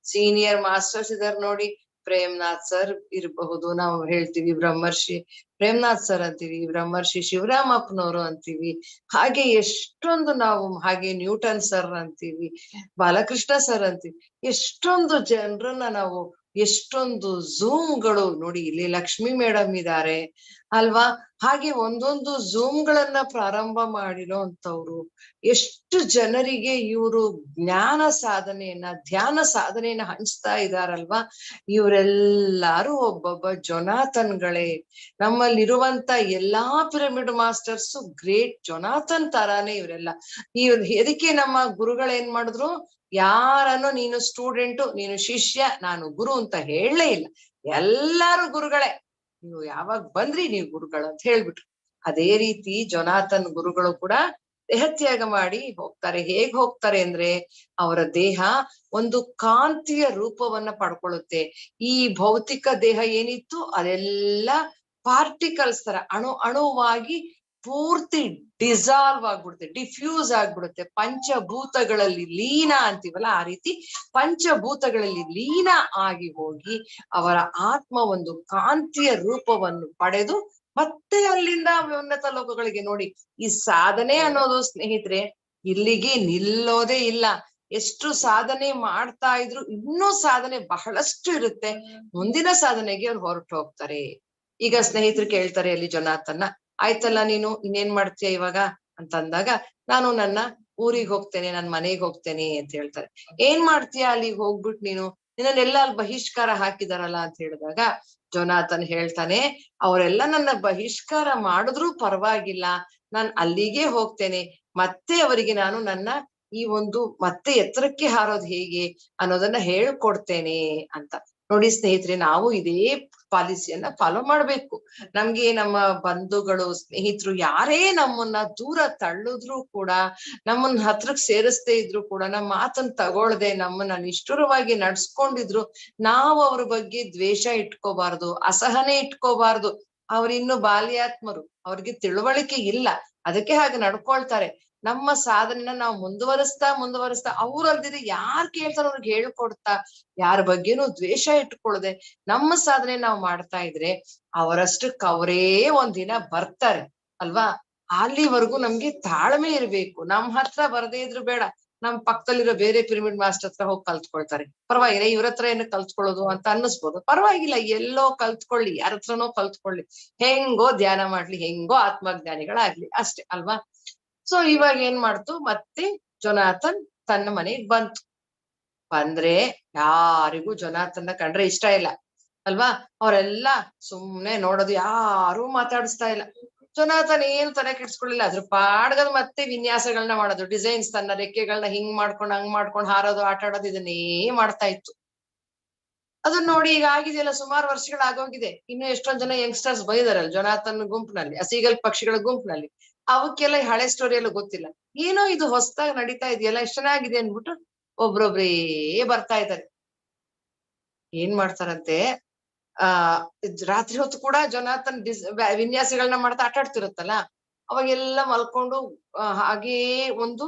ಸೀನಿಯರ್ ಮಾಸ್ಟರ್ಸ್ ಇದಾರೆ ನೋಡಿ, ಪ್ರೇಮ್ನಾಥ್ ಸರ್ ಇರಬಹುದು, ನಾವು ಹೇಳ್ತೀವಿ ಬ್ರಹ್ಮರ್ಷಿ ಪ್ರೇಮ್ನಾಥ್ ಸರ್ ಅಂತೀವಿ, ಬ್ರಹ್ಮರ್ಷಿ ಶಿವರಾಮಪ್ಪನವರು ಅಂತೀವಿ, ಹಾಗೆ ಎಷ್ಟೊಂದು ನಾವು ಹಾಗೆ ನ್ಯೂಟನ್ ಸರ್ ಅಂತೀವಿ, ಬಾಲಕೃಷ್ಣ ಸರ್ ಅಂತೀವಿ. ಎಷ್ಟೊಂದು ಜನರನ್ನ ನಾವು ಎಷ್ಟೊಂದು ಝೂಮ್ಗಳು ನೋಡಿ, ಇಲ್ಲಿ ಲಕ್ಷ್ಮಿ ಮೇಡಮ್ ಇದ್ದಾರೆ ಅಲ್ವಾ, ಹಾಗೆ ಒಂದೊಂದು ಝೂಮ್ಗಳನ್ನ ಪ್ರಾರಂಭ ಮಾಡಿರೋ ಅಂತವ್ರು. ಎಷ್ಟು ಜನರಿಗೆ ಇವರು ಜ್ಞಾನ ಸಾಧನೆಯನ್ನ, ಧ್ಯಾನ ಸಾಧನೆಯನ್ನ ಹಂಚ್ತಾ ಇದಾರಲ್ವಾ. ಇವರೆಲ್ಲಾರು ಒಬ್ಬೊಬ್ಬ ಜೊನಾಥನ್ಗಳೇ. ನಮ್ಮಲ್ಲಿರುವಂತ ಎಲ್ಲಾ ಪಿರಮಿಡ್ ಮಾಸ್ಟರ್ಸ್ ಗ್ರೇಟ್ ಜೊನಾಥನ್ ತರಾನೇ ಇವರೆಲ್ಲ. ಅದಕ್ಕೆ ನಮ್ಮ ಗುರುಗಳೇನ್ ಮಾಡಿದ್ರು, ಯಾರನ್ನು ನೀನು ಸ್ಟೂಡೆಂಟು, ನೀನು ಶಿಷ್ಯ, ನಾನು ಗುರು ಅಂತ ಹೇಳಲೇ ಇಲ್ಲ. ಎಲ್ಲಾರು ಗುರುಗಳೇ, ನೀವು ಯಾವಾಗ ಬಂದ್ರಿ ನೀವು ಗುರುಗಳು ಅಂತ ಹೇಳ್ಬಿಟ್ರು. ಅದೇ ರೀತಿ ಜೊನಾಥನ್ ಗುರುಗಳು ಕೂಡ ದೇಹತ್ಯಾಗ ಮಾಡಿ ಹೋಗ್ತಾರೆ. ಹೇಗ್ ಹೋಗ್ತಾರೆ ಅಂದ್ರೆ, ಅವರ ದೇಹ ಒಂದು ಕಾಂತಿಯ ರೂಪವನ್ನ ಪಡ್ಕೊಳ್ಳುತ್ತೆ. ಈ ಭೌತಿಕ ದೇಹ ಏನಿತ್ತು ಅದೆಲ್ಲ ಪಾರ್ಟಿಕಲ್ಸ್ ತರ ಅಣುವಾಗಿ ಪೂರ್ತಿ ಡಿಸಾಲ್ವ್ ಆಗ್ಬಿಡುತ್ತೆ, ಡಿಫ್ಯೂಸ್ ಆಗ್ಬಿಡುತ್ತೆ. ಪಂಚಭೂತಗಳಲ್ಲಿ ಲೀನ ಅಂತೀವಲ್ಲ, ಆ ರೀತಿ ಪಂಚಭೂತಗಳಲ್ಲಿ ಲೀನ ಆಗಿ ಹೋಗಿ ಅವರ ಆತ್ಮ ಒಂದು ಕಾಂತಿಯ ರೂಪವನ್ನು ಪಡೆದು ಮತ್ತೆ ಅಲ್ಲಿಂದ ಉನ್ನತ ಲೋಕಗಳಿಗೆ. ನೋಡಿ, ಈ ಸಾಧನೆ ಅನ್ನೋದು ಸ್ನೇಹಿತರೆ ಇಲ್ಲಿಗೆ ನಿಲ್ಲೋದೇ ಇಲ್ಲ. ಎಷ್ಟು ಸಾಧನೆ ಮಾಡ್ತಾ ಇದ್ರು ಇನ್ನೂ ಸಾಧನೆ ಬಹಳಷ್ಟು ಇರುತ್ತೆ. ಮುಂದಿನ ಸಾಧನೆಗೆ ಅವ್ರು ಹೊರಟು ಹೋಗ್ತಾರೆ. ಈಗ ಸ್ನೇಹಿತರು ಕೇಳ್ತಾರೆ ಅಲ್ಲಿ ಜೊನಾಥನ್ನ, ಆಯ್ತಲ್ಲ ನೀನು ಇನ್ನೇನ್ ಮಾಡ್ತೀಯ ಇವಾಗ ಅಂತ ಅಂದಾಗ, ನಾನು ನನ್ನ ಊರಿಗೆ ಹೋಗ್ತೇನೆ, ನನ್ ಮನೆಗೆ ಹೋಗ್ತೇನೆ ಅಂತ ಹೇಳ್ತಾರೆ. ಏನ್ ಮಾಡ್ತೀಯ ಅಲ್ಲಿಗೆ ಹೋಗ್ಬಿಟ್ಟು ನೀನು, ನಿನ್ನೆಲ್ಲ ಅಲ್ಲಿ ಬಹಿಷ್ಕಾರ ಹಾಕಿದಾರಲ್ಲ ಅಂತ ಹೇಳಿದಾಗ ಜೊನಾಥನ್ ಹೇಳ್ತಾನೆ, ಅವರೆಲ್ಲ ನನ್ನ ಬಹಿಷ್ಕಾರ ಮಾಡಿದ್ರೂ ಪರವಾಗಿಲ್ಲ, ನಾನ್ ಅಲ್ಲಿಗೆ ಹೋಗ್ತೇನೆ. ಮತ್ತೆ ಅವರಿಗೆ ನಾನು ನನ್ನ ಈ ಒಂದು ಮತ್ತೆ ಎತ್ತರಕ್ಕೆ ಹಾರೋದು ಹೇಗೆ ಅನ್ನೋದನ್ನ ಹೇಳ್ಕೊಡ್ತೇನೆ ಅಂತ. ನೋಡಿ ಸ್ನೇಹಿತರೆ, ನಾವು ಇದೇ ಪಾಲಿಸಿಯನ್ನ ಫಾಲೋ ಮಾಡ್ಬೇಕು. ನಮ್ಗೆ ನಮ್ಮ ಬಂಧುಗಳು, ಸ್ನೇಹಿತರು ಯಾರೇ ನಮ್ಮನ್ನ ದೂರ ತಳ್ಳಿದ್ರು ಕೂಡ, ನಮ್ಮನ್ನ ಹತ್ರಕ್ ಸೇರಿಸದೇ ಇದ್ರು ಕೂಡ, ನಮ್ಮ ಮಾತನ್ನ ತಗೊಳ್ದೆ ನಮ್ಮನ್ನ ನಿಷ್ಠುರವಾಗಿ ನಡ್ಸ್ಕೊಂಡಿದ್ರು, ನಾವು ಅವ್ರ ಬಗ್ಗೆ ದ್ವೇಷ ಇಟ್ಕೋಬಾರ್ದು, ಅಸಹನೆ ಇಟ್ಕೋಬಾರ್ದು. ಅವ್ರಿನ್ನು ಬಾಲ್ಯಾತ್ಮರು, ಅವ್ರಿಗೆ ತಿಳುವಳಿಕೆ ಇಲ್ಲ, ಅದಕ್ಕೆ ಹಾಗೆ ನಡ್ಕೊಳ್ತಾರೆ. ನಮ್ಮ ಸಾಧನೆನ ನಾವು ಮುಂದುವರಿಸ್ತಾ ಅವ್ರಲ್ದಿದ್ರೆ ಯಾರ್ ಕೇಳ್ತಾರೋ ಅವ್ರಿಗೆ ಹೇಳ್ಕೊಡ್ತಾ, ಯಾರ ಬಗ್ಗೆನೂ ದ್ವೇಷ ಇಟ್ಕೊಳ್ದೆ ನಮ್ಮ ಸಾಧನೆ ನಾವು ಮಾಡ್ತಾ ಇದ್ರೆ ಅವರಷ್ಟಕ್ಕೆ ಅವರೇ ಒಂದಿನ ಬರ್ತಾರೆ ಅಲ್ವಾ. ಅಲ್ಲಿವರೆಗೂ ನಮ್ಗೆ ತಾಳ್ಮೆ ಇರ್ಬೇಕು. ನಮ್ ಹತ್ರ ಬರದೇ ಇದ್ರು ಬೇಡ, ನಮ್ ಪಕ್ಕದಲ್ಲಿರೋ ಬೇರೆ ಪಿರಮಿಡ್ ಮಾಸ್ಟರ್ ಹತ್ರ ಹೋಗಿ ಕಲ್ತ್ಕೊಳ್ತಾರೆ, ಪರವಾಗಿಲ್ಲ. ಇವ್ರ ಹತ್ರ ಏನು ಕಲ್ತ್ಕೊಳ್ಳೋದು ಅಂತ ಅನ್ನಿಸ್ಬೋದು, ಪರವಾಗಿಲ್ಲ, ಎಲ್ಲೋ ಕಲ್ತ್ಕೊಳ್ಳಿ, ಯಾರ ಹತ್ರನೋ ಕಲ್ತ್ಕೊಳ್ಳಿ, ಹೆಂಗೋ ಧ್ಯಾನ ಮಾಡ್ಲಿ, ಹೆಂಗೋ ಆತ್ಮಜ್ಞಾನಿಗಳಾಗ್ಲಿ, ಅಷ್ಟೇ ಅಲ್ವಾ. ಸೊ ಇವಾಗ ಏನ್ ಮಾಡ್ತು, ಮತ್ತೆ ಜೊನಾಥನ್ ತನ್ನ ಮನೆಗ್ ಬಂದ್ರೆ ಯಾರಿಗೂ ಜೊನಾಥನ್ನ ಕಂಡ್ರೆ ಇಷ್ಟ ಇಲ್ಲ ಅಲ್ವಾ. ಅವರೆಲ್ಲ ಸುಮ್ನೆ ನೋಡೋದು, ಯಾರು ಮಾತಾಡಿಸ್ತಾ ಇಲ್ಲ. ಜೊನಾಥನ್ ಏನು ತಲೆ ಕೆಡ್ಸ್ಕೊಳ್ಳಿಲ್ಲ, ಅದ್ರ ಪಾಡ್ಗದ್ ಮತ್ತೆ ವಿನ್ಯಾಸಗಳನ್ನ ಮಾಡೋದು, ಡಿಸೈನ್ಸ್, ತನ್ನ ರೆಕ್ಕೆಗಳನ್ನ ಹಿಂಗ್ ಮಾಡ್ಕೊಂಡು ಹಂಗ್ ಮಾಡ್ಕೊಂಡು ಹಾರೋದು, ಆಟ ಆಡೋದು, ಇದನ್ನೇ ಮಾಡ್ತಾ ಇತ್ತು. ಅದನ್ನ ನೋಡಿ ಈಗ ಆಗಿದೆಯಲ್ಲ, ಸುಮಾರು ವರ್ಷಗಳಾಗೋಗಿದೆ. ಇನ್ನು ಎಷ್ಟೊಂದ್ ಜನ ಯಂಗ್ಸ್ಟರ್ಸ್ ಬೈದಾರಲ್ಲ ಜೊನಾಥನ್ ಗುಂಪಿನಲ್ಲಿ, ಸೀಗಲ್ ಪಕ್ಷಿಗಳ ಗುಂಪಿನಲ್ಲಿ. ಅವಕ್ಕೆಲ್ಲ ಹಳೆ ಸ್ಟೋರಿ ಎಲ್ಲ ಗೊತ್ತಿಲ್ಲ, ಏನೋ ಇದು ಹೊಸದಾಗಿ ನಡೀತಾ ಇದೆಯಲ್ಲ, ಎಷ್ಟ್ ಚೆನ್ನಾಗಿದೆ ಅನ್ಬಿಟ್ಟು ಒಬ್ರೊಬ್ರೇ ಬರ್ತಾ ಇದ್ದಾರೆ. ಏನ್ ಮಾಡ್ತಾರಂತೆ, ಆ ರಾತ್ರಿ ಹೊತ್ತು ಕೂಡ ಜೊನಾಥನ್ ವಿನ್ಯಾಸಗಳನ್ನ ಮಾಡ್ತಾ ಆಟ ಆಡ್ತಿರುತ್ತಲ್ಲ, ಅವಾಗೆಲ್ಲ ಮಲ್ಕೊಂಡು ಹಾಗೇ ಒಂದು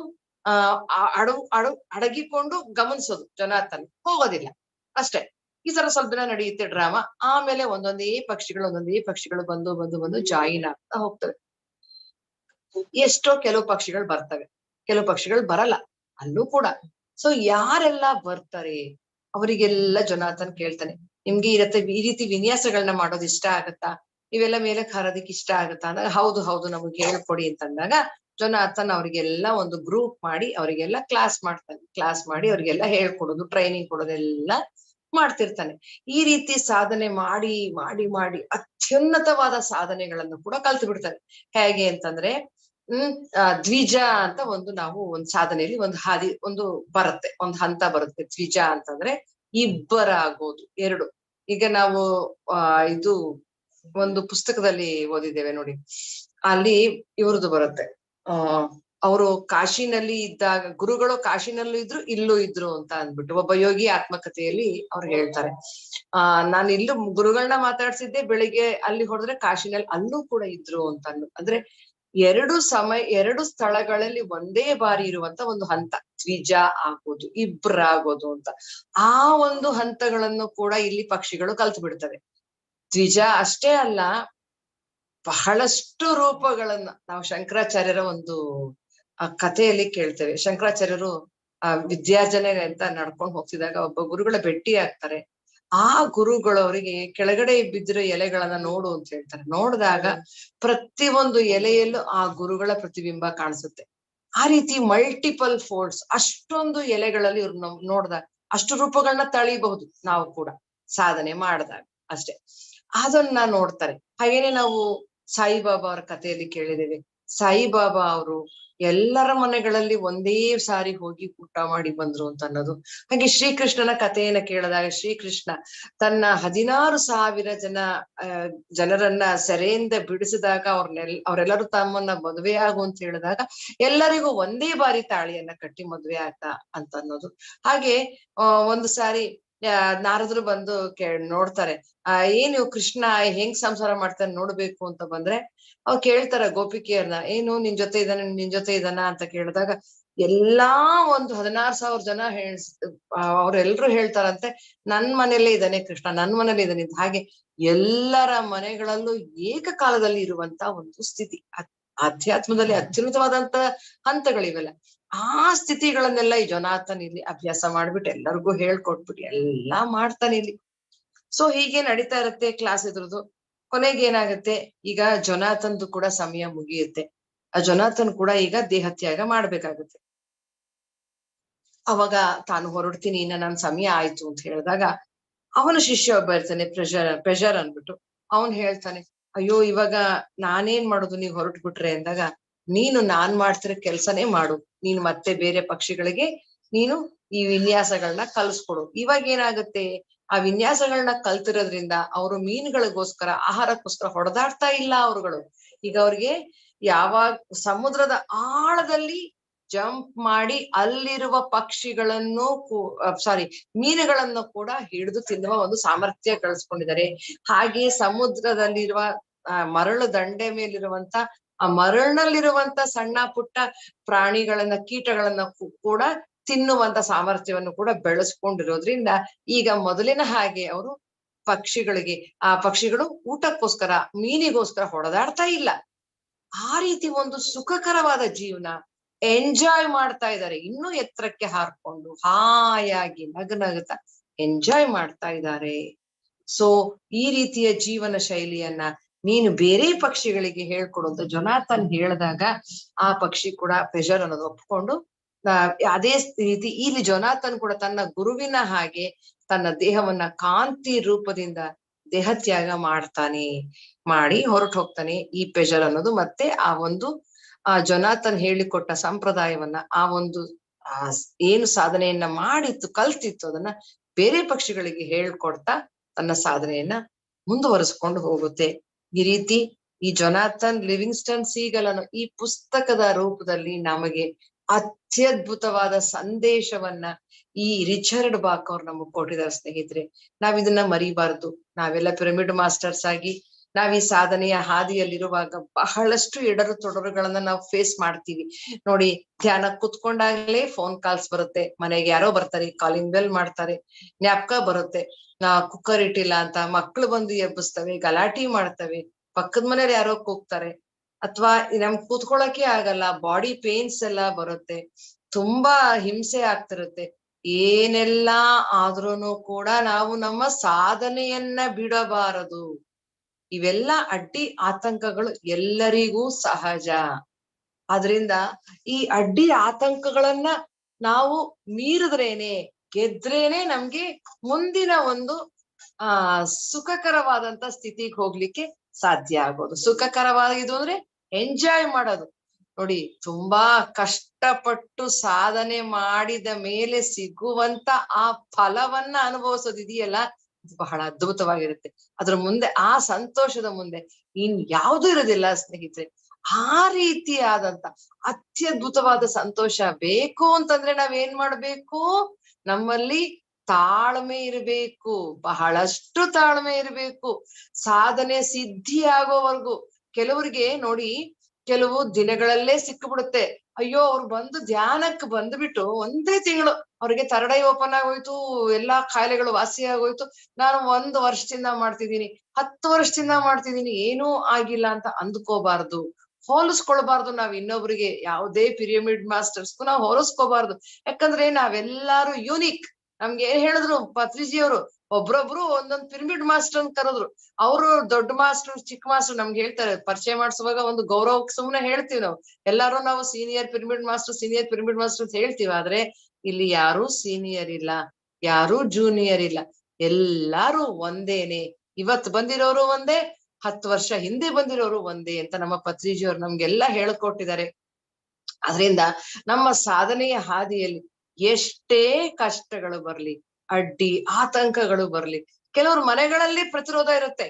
ಅಡಗಿಕೊಂಡು ಗಮನಿಸೋದು. ಜೊನಾಥನ್ ಹೋಗೋದಿಲ್ಲ ಅಷ್ಟೇ. ಈ ತರ ಸ್ವಲ್ಪ ದಿನ ನಡೆಯುತ್ತೆ ಡ್ರಾಮಾ. ಆಮೇಲೆ ಒಂದೊಂದೇ ಪಕ್ಷಿಗಳು ಬಂದು ಜಾಯಿನ್ ಆಗ್ತಾ ಹೋಗ್ತವೆ. ಎಷ್ಟೋ ಕೆಲವು ಪಕ್ಷಿಗಳು ಬರ್ತವೆ, ಕೆಲವು ಪಕ್ಷಿಗಳು ಬರಲ್ಲ ಅಲ್ಲೂ ಕೂಡ. ಸೊ ಯಾರೆಲ್ಲ ಬರ್ತಾರೆ ಅವರಿಗೆಲ್ಲ ಜೊನಾಥನ್ ಕೇಳ್ತಾನೆ, ನಿಮ್ಗೆ ಈ ರೀತಿ ವಿನ್ಯಾಸಗಳನ್ನ ಮಾಡೋದು ಇಷ್ಟ ಆಗತ್ತಾ, ಇವೆಲ್ಲ ಮೇಲಕ್ಕೆ ಹಾರೋದಿಕ್ ಇಷ್ಟ ಆಗತ್ತಾ ಅಂದಾಗ, ಹೌದು ನಮಗೆ ಹೇಳ್ಕೊಡಿ ಅಂತಂದಾಗ ಜೊನಾಥನ್ ಅವರಿಗೆಲ್ಲ ಒಂದು ಗ್ರೂಪ್ ಮಾಡಿ ಅವರಿಗೆಲ್ಲ ಕ್ಲಾಸ್ ಮಾಡಿ ಅವ್ರಿಗೆಲ್ಲ ಹೇಳ್ಕೊಡೋದು, ಟ್ರೈನಿಂಗ್ ಕೊಡೋದೆಲ್ಲ ಮಾಡ್ತಿರ್ತಾನೆ. ಈ ರೀತಿ ಸಾಧನೆ ಮಾಡಿ ಅತ್ಯುನ್ನತವಾದ ಸಾಧನೆಗಳನ್ನು ಕೂಡ ಕಲ್ತು ಬಿಡ್ತಾನೆ. ಹೇಗೆ ಅಂತಂದ್ರೆ ದ್ವಿಜ ಅಂತ ನಾವು ಒಂದು ಸಾಧನೆಯಲ್ಲಿ ಒಂದು ಬರುತ್ತೆ, ಒಂದು ಹಂತ ಬರುತ್ತೆ. ದ್ವಿಜ ಅಂತಂದ್ರೆ ಇಬ್ಬರಾಗೋದು, ಎರಡು. ಈಗ ನಾವು ಇದು ಒಂದು ಪುಸ್ತಕದಲ್ಲಿ ಓದಿದ್ದೇವೆ ನೋಡಿ, ಅಲ್ಲಿ ಇವ್ರದ್ದು ಬರುತ್ತೆ. ಅವರು ಕಾಶಿನಲ್ಲಿ ಇದ್ದಾಗ, ಗುರುಗಳು ಕಾಶಿನಲ್ಲೂ ಇದ್ರು ಇಲ್ಲೂ ಇದ್ರು ಅಂತ ಅಂದ್ಬಿಟ್ಟು ಒಬ್ಬ ಯೋಗಿ ಆತ್ಮಕಥೆಯಲ್ಲಿ ಅವ್ರು ಹೇಳ್ತಾರೆ. ನಾನು ಇಲ್ಲೂ ಗುರುಗಳನ್ನ ಮಾತಾಡ್ಸಿದ್ದೆ, ಬೆಳಿಗ್ಗೆ ಅಲ್ಲಿ ಹೊಡೆದ್ರೆ ಕಾಶಿನಲ್ಲಿ ಅಲ್ಲೂ ಕೂಡ ಇದ್ರು ಅಂತ ಅಂದ್ರೆ ಎರಡು ಸ್ಥಳಗಳಲ್ಲಿ ಒಂದೇ ಬಾರಿ ಇರುವಂತ ಒಂದು ಹಂತ ದ್ವಿಜ ಆಗೋದು, ಇಬ್ರಾಗೋದು ಅಂತ. ಆ ಒಂದು ಹಂತಗಳನ್ನು ಕೂಡ ಇಲ್ಲಿ ಪಕ್ಷಿಗಳು ಕಲ್ತು ಬಿಡ್ತವೆ. ದ್ವಿಜ ಅಷ್ಟೇ ಅಲ್ಲ, ಬಹಳಷ್ಟು ರೂಪಗಳನ್ನ ನಾವು ಶಂಕರಾಚಾರ್ಯರ ಒಂದು ಕಥೆಯಲ್ಲಿ ಕೇಳ್ತೇವೆ. ಶಂಕರಾಚಾರ್ಯರು ವಿದ್ಯಾರ್ಜನೆ ಅಂತ ನಡ್ಕೊಂಡು ಹೋಗ್ತಿದಾಗ ಒಬ್ಬ ಗುರುಗಳ ಭೇಟಿ ಆಗ್ತಾರೆ. ಆ ಗುರುಗಳವರಿಗೆ ಕೆಳಗಡೆ ಬಿದ್ದಿರೋ ಎಲೆಗಳನ್ನ ನೋಡು ಅಂತ ಹೇಳ್ತಾರೆ. ನೋಡಿದಾಗ ಪ್ರತಿಯೊಂದು ಎಲೆಯಲ್ಲೂ ಆ ಗುರುಗಳ ಪ್ರತಿಬಿಂಬ ಕಾಣಿಸುತ್ತೆ. ಆ ರೀತಿ ಮಲ್ಟಿಪಲ್ ಫೋಲ್ಡ್ಸ್ ಅಷ್ಟೊಂದು ಎಲೆಗಳಲ್ಲಿ ಇವ್ರು ನೋಡಿದಾಗ ಅಷ್ಟು ರೂಪಗಳನ್ನ ತಳಿಬಹುದು ನಾವು ಕೂಡ ಸಾಧನೆ ಮಾಡಿದಾಗ ಅಷ್ಟೇ. ಅದನ್ನ ನೋಡ್ತಾರೆ. ಹಾಗೇನೆ ನಾವು ಸಾಯಿಬಾಬಾ ಅವ್ರ ಕಥೆಯಲ್ಲಿ ಕೇಳಿದ್ದೇವೆ. ಸಾಯಿಬಾಬಾ ಅವರು ಎಲ್ಲರ ಮನೆಗಳಲ್ಲಿ ಒಂದೇ ಸಾರಿ ಹೋಗಿ ಊಟ ಮಾಡಿ ಬಂದ್ರು ಅಂತ ಅನ್ನೋದು. ಹಾಗೆ ಶ್ರೀಕೃಷ್ಣನ ಕಥೆಯನ್ನ ಕೇಳಿದಾಗ ಶ್ರೀಕೃಷ್ಣ ತನ್ನ 16,000 ಜನರನ್ನ ಸೆರೆಯಿಂದ ಬಿಡಿಸಿದಾಗ ಅವರೆಲ್ಲರೂ ತಮ್ಮನ್ನ ಮದುವೆ ಆಗು ಅಂತ ಹೇಳಿದಾಗ ಎಲ್ಲರಿಗೂ ಒಂದೇ ಬಾರಿ ತಾಳಿಯನ್ನ ಕಟ್ಟಿ ಮದುವೆ ಆಗ್ತಾ ಅಂತ ಅನ್ನೋದು. ಹಾಗೆ ಒಂದು ಸಾರಿ ನಾರದ್ರು ಬಂದು ನೋಡ್ತಾರೆ, ಏನು ಕೃಷ್ಣ ಹೆಂಗ್ ಸಂಸಾರ ಮಾಡ್ತಾನೆ ನೋಡ್ಬೇಕು ಅಂತ ಬಂದ್ರೆ ಅವ್ ಕೇಳ್ತಾರ ಗೋಪಿಕೆಯರ್ನ, ಏನು ನಿನ್ ಜೊತೆ ಇದಾನ ಅಂತ ಕೇಳಿದಾಗ ಎಲ್ಲಾ ಒಂದು 16,000 ಜನ ಅವ್ರೆಲ್ರು ಹೇಳ್ತಾರಂತೆ ನನ್ ಮನೇಲೇ ಇದ್ದಾನೆ ಕೃಷ್ಣ, ನನ್ ಮನೇಲಿ ಇದ್ದಾನೆ. ಹಾಗೆ ಎಲ್ಲರ ಮನೆಗಳಲ್ಲೂ ಏಕಕಾಲದಲ್ಲಿ ಇರುವಂತ ಒಂದು ಸ್ಥಿತಿ. ಅಧ್ಯಾತ್ಮದಲ್ಲಿ ಅತ್ಯುನ್ನತವಾದಂತ ಹಂತಗಳಿವೆಲ್ಲ. ಆ ಸ್ಥಿತಿಗಳನ್ನೆಲ್ಲ ಈ ಜೊನಾಥನ್ ಇಲ್ಲಿ ಅಭ್ಯಾಸ ಮಾಡ್ಬಿಟ್ಟು ಎಲ್ಲರಿಗೂ ಹೇಳ್ಕೊಟ್ಬಿಟ್ಟು ಎಲ್ಲಾ ಮಾಡ್ತಾನೆ ಇಲ್ಲಿ. ಸೊ ಹೀಗೆ ನಡೀತಾ ಇರುತ್ತೆ ಕ್ಲಾಸ್ ಇದ್ರದ್ದು. ಕೊನೆಗೆ ಏನಾಗುತ್ತೆ, ಈಗ ಜೊನಾಥನ್ದು ಕೂಡ ಸಮಯ ಮುಗಿಯುತ್ತೆ. ಆ ಜೊನಾಥನ್ ಕೂಡ ಈಗ ದೇಹತ್ಯಾಗ ಮಾಡ್ಬೇಕಾಗುತ್ತೆ. ಅವಾಗ ತಾನು ಹೊರಡ್ತೀನಿ, ಇನ್ನ ನನ್ ಸಮಯ ಆಯ್ತು ಅಂತ ಹೇಳಿದಾಗ ಅವನ ಶಿಷ್ಯ ಒಬ್ಬ ಇರ್ತಾನೆ, ಪ್ರೆಷರ್ ಅನ್ಬಿಟ್ಟು. ಅವನ್ ಹೇಳ್ತಾನೆ, ಅಯ್ಯೋ ಇವಾಗ ನಾನೇನ್ ಮಾಡುದು, ನೀವ್ ಹೊರಟ್ಬಿಟ್ರೆ ಅಂದಾಗ, ನೀನು ನಾನ್ ಮಾಡ್ತಿರೋ ಕೆಲ್ಸನೇ ಮಾಡು. ನೀನು ಮತ್ತೆ ಬೇರೆ ಪಕ್ಷಿಗಳಿಗೆ ನೀನು ಈ ವಿನ್ಯಾಸಗಳನ್ನ ಕಲ್ಸ್ಕೊಡು. ಇವಾಗ ಏನಾಗುತ್ತೆ, ಆ ವಿನ್ಯಾಸಗಳನ್ನ ಕಲ್ತಿರೋದ್ರಿಂದ ಅವರು ಮೀನುಗಳಿಗೋಸ್ಕರ ಆಹಾರಕ್ಕೋಸ್ಕರ ಹೊಡೆದಾಡ್ತಾ ಇಲ್ಲ ಅವರುಗಳು. ಈಗ ಅವ್ರಿಗೆ ಯಾವಾಗ ಸಮುದ್ರದ ಆಳದಲ್ಲಿ ಜಂಪ್ ಮಾಡಿ ಅಲ್ಲಿರುವ ಪಕ್ಷಿಗಳನ್ನು ಮೀನುಗಳನ್ನು ಕೂಡ ಹಿಡಿದು ತಿನ್ನುವ ಒಂದು ಸಾಮರ್ಥ್ಯ ಕಳಿಸ್ಕೊಂಡಿದ್ದಾರೆ. ಹಾಗೆ ಸಮುದ್ರದಲ್ಲಿರುವ ಮರಳು ದಂಡೆ ಮೇಲಿರುವಂತ ಆ ಮರಳಿನಲ್ಲಿರುವಂತ ಸಣ್ಣ ಪುಟ್ಟ ಪ್ರಾಣಿಗಳನ್ನ ಕೀಟಗಳನ್ನ ಕೂಡ ತಿನ್ನುವಂತ ಸಾಮರ್ಥ್ಯವನ್ನು ಕೂಡ ಬೆಳೆಸ್ಕೊಂಡಿರೋದ್ರಿಂದ ಈಗ ಮೊದಲಿನ ಹಾಗೆ ಅವರು ಆ ಪಕ್ಷಿಗಳು ಊಟಕ್ಕೋಸ್ಕರ ಮೀನಿಗೋಸ್ಕರ ಹೊಡೆದಾಡ್ತಾ ಇಲ್ಲ. ಆ ರೀತಿ ಒಂದು ಸುಖಕರವಾದ ಜೀವನ ಎಂಜಾಯ್ ಮಾಡ್ತಾ ಇದ್ದಾರೆ. ಇನ್ನೂ ಎತ್ತರಕ್ಕೆ ಹಾರ್ಕೊಂಡು ಹಾಯಾಗಿ ನಗನಗುತ್ತಾ ಎಂಜಾಯ್ ಮಾಡ್ತಾ ಇದ್ದಾರೆ. ಸೊ ಈ ರೀತಿಯ ಜೀವನ ಶೈಲಿಯನ್ನ ನೀನು ಬೇರೆ ಪಕ್ಷಿಗಳಿಗೆ ಹೇಳ್ಕೊಡು ಅಂತ ಜೊನಾಥನ್ ಹೇಳಿದಾಗ ಆ ಪಕ್ಷಿ ಕೂಡ ಪ್ರೆಷರ್ ಅನ್ನೋದು ಒಪ್ಕೊಂಡು ಅದೇ ರೀತಿ ಇಲ್ಲಿ ಜೊನಾಥನ್ ಕೂಡ ತನ್ನ ಗುರುವಿನ ಹಾಗೆ ತನ್ನ ದೇಹವನ್ನ ಕಾಂತಿ ರೂಪದಿಂದ ದೇಹತ್ಯಾಗ ಮಾಡಿ ಹೊರಟು ಹೋಗ್ತಾನೆ. ಈ ಪ್ರೆಷರ್ ಅನ್ನೋದು ಮತ್ತೆ ಆ ಜೊನಾಥನ್ ಹೇಳಿಕೊಟ್ಟ ಸಂಪ್ರದಾಯವನ್ನ ಏನು ಸಾಧನೆಯನ್ನ ಕಲ್ತಿತ್ತು ಅದನ್ನ ಬೇರೆ ಪಕ್ಷಿಗಳಿಗೆ ಹೇಳ್ಕೊಡ್ತಾ ತನ್ನ ಸಾಧನೆಯನ್ನ ಮುಂದುವರಿಸ್ಕೊಂಡು ಹೋಗುತ್ತೆ. ಈ ರೀತಿ ಈ ಜೊನಾಥನ್ ಲಿವಿಂಗ್ಸ್ಟನ್ ಸೀಗಲ್ ಅನ್ನೋ ಈ ಪುಸ್ತಕದ ರೂಪದಲ್ಲಿ ನಮಗೆ ಅತ್ಯದ್ಭುತವಾದ ಸಂದೇಶವನ್ನ ಈ ರಿಚರ್ಡ್ ಬಾಕ್ ಅವ್ರು ನಮಗ್ ಕೊಟ್ಟಿದ್ದಾರೆ ಸ್ನೇಹಿತರೆ. ನಾವ್ ಇದನ್ನ ಮರಿಬಾರ್ದು. ನಾವೆಲ್ಲ ಪಿರಮಿಡ್ ಮಾಸ್ಟರ್ಸ್ ಆಗಿ ನಾವ್ ಈ ಸಾಧನೆಯ ಹಾದಿಯಲ್ಲಿರುವಾಗ ಬಹಳಷ್ಟು ಎಡರು ತೊಡರುಗಳನ್ನ ನಾವು ಫೇಸ್ ಮಾಡ್ತೀವಿ ನೋಡಿ. ಧ್ಯಾನ ಕುತ್ಕೊಂಡಾಗ್ಲೇ ಫೋನ್ ಕಾಲ್ಸ್ ಬರುತ್ತೆ, ಮನೆಗೆ ಯಾರೋ ಬರ್ತಾರೆ, ಕಾಲಿಂಗ್ ಬೆಲ್ ಮಾಡ್ತಾರೆ, ಜ್ಞಾಪಕ ಬರುತ್ತೆ ಕುಕ್ಕರ್ ಇಟ್ಟಿಲ್ಲ ಅಂತ, ಮಕ್ಳು ಬಂದು ಎಬ್ಬಿಸ್ತವೆ, ಗಲಾಟಿ ಮಾಡ್ತವೆ, ಪಕ್ಕದ ಮನೇಲಿ ಯಾರೋ ಕೂಗ್ತಾರೆ, ಅಥವಾ ನಮ್ಗ್ ಕೂತ್ಕೊಳಕ್ಕೆ ಆಗಲ್ಲ, ಬಾಡಿ ಪೇನ್ಸ್ ಎಲ್ಲ ಬರುತ್ತೆ, ತುಂಬಾ ಹಿಂಸೆ ಆಗ್ತಿರುತ್ತೆ. ಏನೆಲ್ಲಾ ಆದ್ರೂನು ಕೂಡ ನಾವು ನಮ್ಮ ಸಾಧನೆಯನ್ನ ಬಿಡಬಾರದು. ಇವೆಲ್ಲ ಅಡ್ಡಿ ಆತಂಕಗಳು ಎಲ್ಲರಿಗೂ ಸಹಜ. ಆದ್ರಿಂದ ಈ ಅಡ್ಡಿ ಆತಂಕಗಳನ್ನ ನಾವು ಮೀರಿದ್ರೇನೆ, ಗೆದ್ರೇನೆ ನಮ್ಗೆ ಮುಂದಿನ ಒಂದು ಸುಖಕರವಾದಂತ ಸ್ಥಿತಿಗೆ ಹೋಗ್ಲಿಕ್ಕೆ ಸಾಧ್ಯ ಆಗೋದು. ಸುಖಕರವಾದ ಅಂದ್ರೆ ಎಂಜಾಯ್ ಮಾಡೋದು ನೋಡಿ. ತುಂಬಾ ಕಷ್ಟಪಟ್ಟು ಸಾಧನೆ ಮಾಡಿದ ಮೇಲೆ ಸಿಗುವಂತ ಆ ಫಲವನ್ನ ಅನುಭವಿಸೋದಿದೆಯಲ್ಲ, ಬಹಳ ಅದ್ಭುತವಾಗಿರುತ್ತೆ. ಅದ್ರ ಮುಂದೆ ಆ ಸಂತೋಷದ ಮುಂದೆ ಯಾವ್ದು ಇರೋದಿಲ್ಲ ಸ್ನೇಹಿತರೆ. ಆ ರೀತಿಯಾದಂತ ಅತ್ಯದ್ಭುತವಾದ ಸಂತೋಷ ಬೇಕು ಅಂತಂದ್ರೆ ನಾವೇನ್ ಮಾಡ್ಬೇಕು, ನಮ್ಮಲ್ಲಿ ತಾಳ್ಮೆ ಇರ್ಬೇಕು, ಬಹಳಷ್ಟು ತಾಳ್ಮೆ ಇರ್ಬೇಕು. ಸಾಧನೆ ಸಿದ್ಧಿ ಆಗೋವರೆಗೂ ಕೆಲವರಿಗೆ ನೋಡಿ, ಕೆಲವು ದಿನಗಳಲ್ಲೇ ಸಿಕ್ಕಿಬಿಡುತ್ತೆ. ಅಯ್ಯೋ ಅವ್ರು ಬಂದು ಧ್ಯಾನಕ್ಕೆ ಬಂದ್ಬಿಟ್ಟು ಒಂದೇ ತಿಂಗಳು ಅವ್ರಿಗೆ ಥರ್ಡ್ ಐ ಓಪನ್ ಆಗೋಯ್ತು, ಎಲ್ಲಾ ಕಾಯಿಲೆಗಳು ವಾಸಿ ಆಗೋಯ್ತು, ನಾನು 1 ವರ್ಷದಿಂದ ಮಾಡ್ತಿದ್ದೀನಿ, 10 ವರ್ಷದಿಂದ ಮಾಡ್ತಿದ್ದೀನಿ, ಏನೂ ಆಗಿಲ್ಲ ಅಂತ ಅಂದ್ಕೋಬಾರ್ದು. ಹೋಲಿಸ್ಕೊಳ್ಬಾರ್ದು. ನಾವ್ ಇನ್ನೊಬ್ರಿಗೆ ಯಾವುದೇ ಪಿರಮಿಡ್ ಮಾಸ್ಟರ್ಸ್ಗೂ ನಾವು ಹೋಲಿಸ್ಕೋಬಾರ್ದು. ಯಾಕಂದ್ರೆ ನಾವೆಲ್ಲಾರು ಯೂನಿಕ್. ನಮ್ಗೆ ಏನ್ ಹೇಳಿದ್ರು ಪತ್ರಿಜಿಯವರು, ಒಬ್ರೊಬ್ರು ಒಂದೊಂದ್ ಪಿರಮಿಡ್ ಮಾಸ್ಟರ್ ಅಂತ ಕರೆದ್ರು. ಅವರು ದೊಡ್ಡ ಮಾಸ್ಟರ್ ಚಿಕ್ಕ ಮಾಸ್ಟರ್ ನಮ್ಗೆ ಹೇಳ್ತಾರೆ, ಪರಿಚಯ ಮಾಡಿಸುವಾಗ ಒಂದು ಗೌರವಕ್ಕೆ ಸುಮ್ನೆ ಹೇಳ್ತೀವಿ ನಾವು. ಎಲ್ಲಾರು ನಾವು ಸೀನಿಯರ್ ಪಿರಮಿಡ್ ಮಾಸ್ಟರ್ ಅಂತ ಹೇಳ್ತೀವಿ. ಆದ್ರೆ ಇಲ್ಲಿ ಯಾರು ಸೀನಿಯರ್ ಇಲ್ಲ, ಯಾರು ಜೂನಿಯರ್ ಇಲ್ಲ, ಎಲ್ಲಾರು ಒಂದೇನೆ. ಇವತ್ತು ಬಂದಿರೋರು ಒಂದೇ, 10 ವರ್ಷ ಹಿಂದೆ ಬಂದಿರೋರು ಒಂದೇ ಅಂತ ನಮ್ಮ ಪತ್ರಿಜಿಯವರು ನಮ್ಗೆಲ್ಲಾ ಹೇಳ್ಕೊಟ್ಟಿದ್ದಾರೆ. ಅದರಿಂದ ನಮ್ಮ ಸಾಧನೆಯ ಹಾದಿಯಲ್ಲಿ ಎಷ್ಟೇ ಕಷ್ಟಗಳು ಬರ್ಲಿ, ಅಡ್ಡಿ ಆತಂಕಗಳು ಬರ್ಲಿ, ಕೆಲವ್ರು ಮನೆಗಳಲ್ಲಿ ಪ್ರತಿರೋಧ ಇರುತ್ತೆ.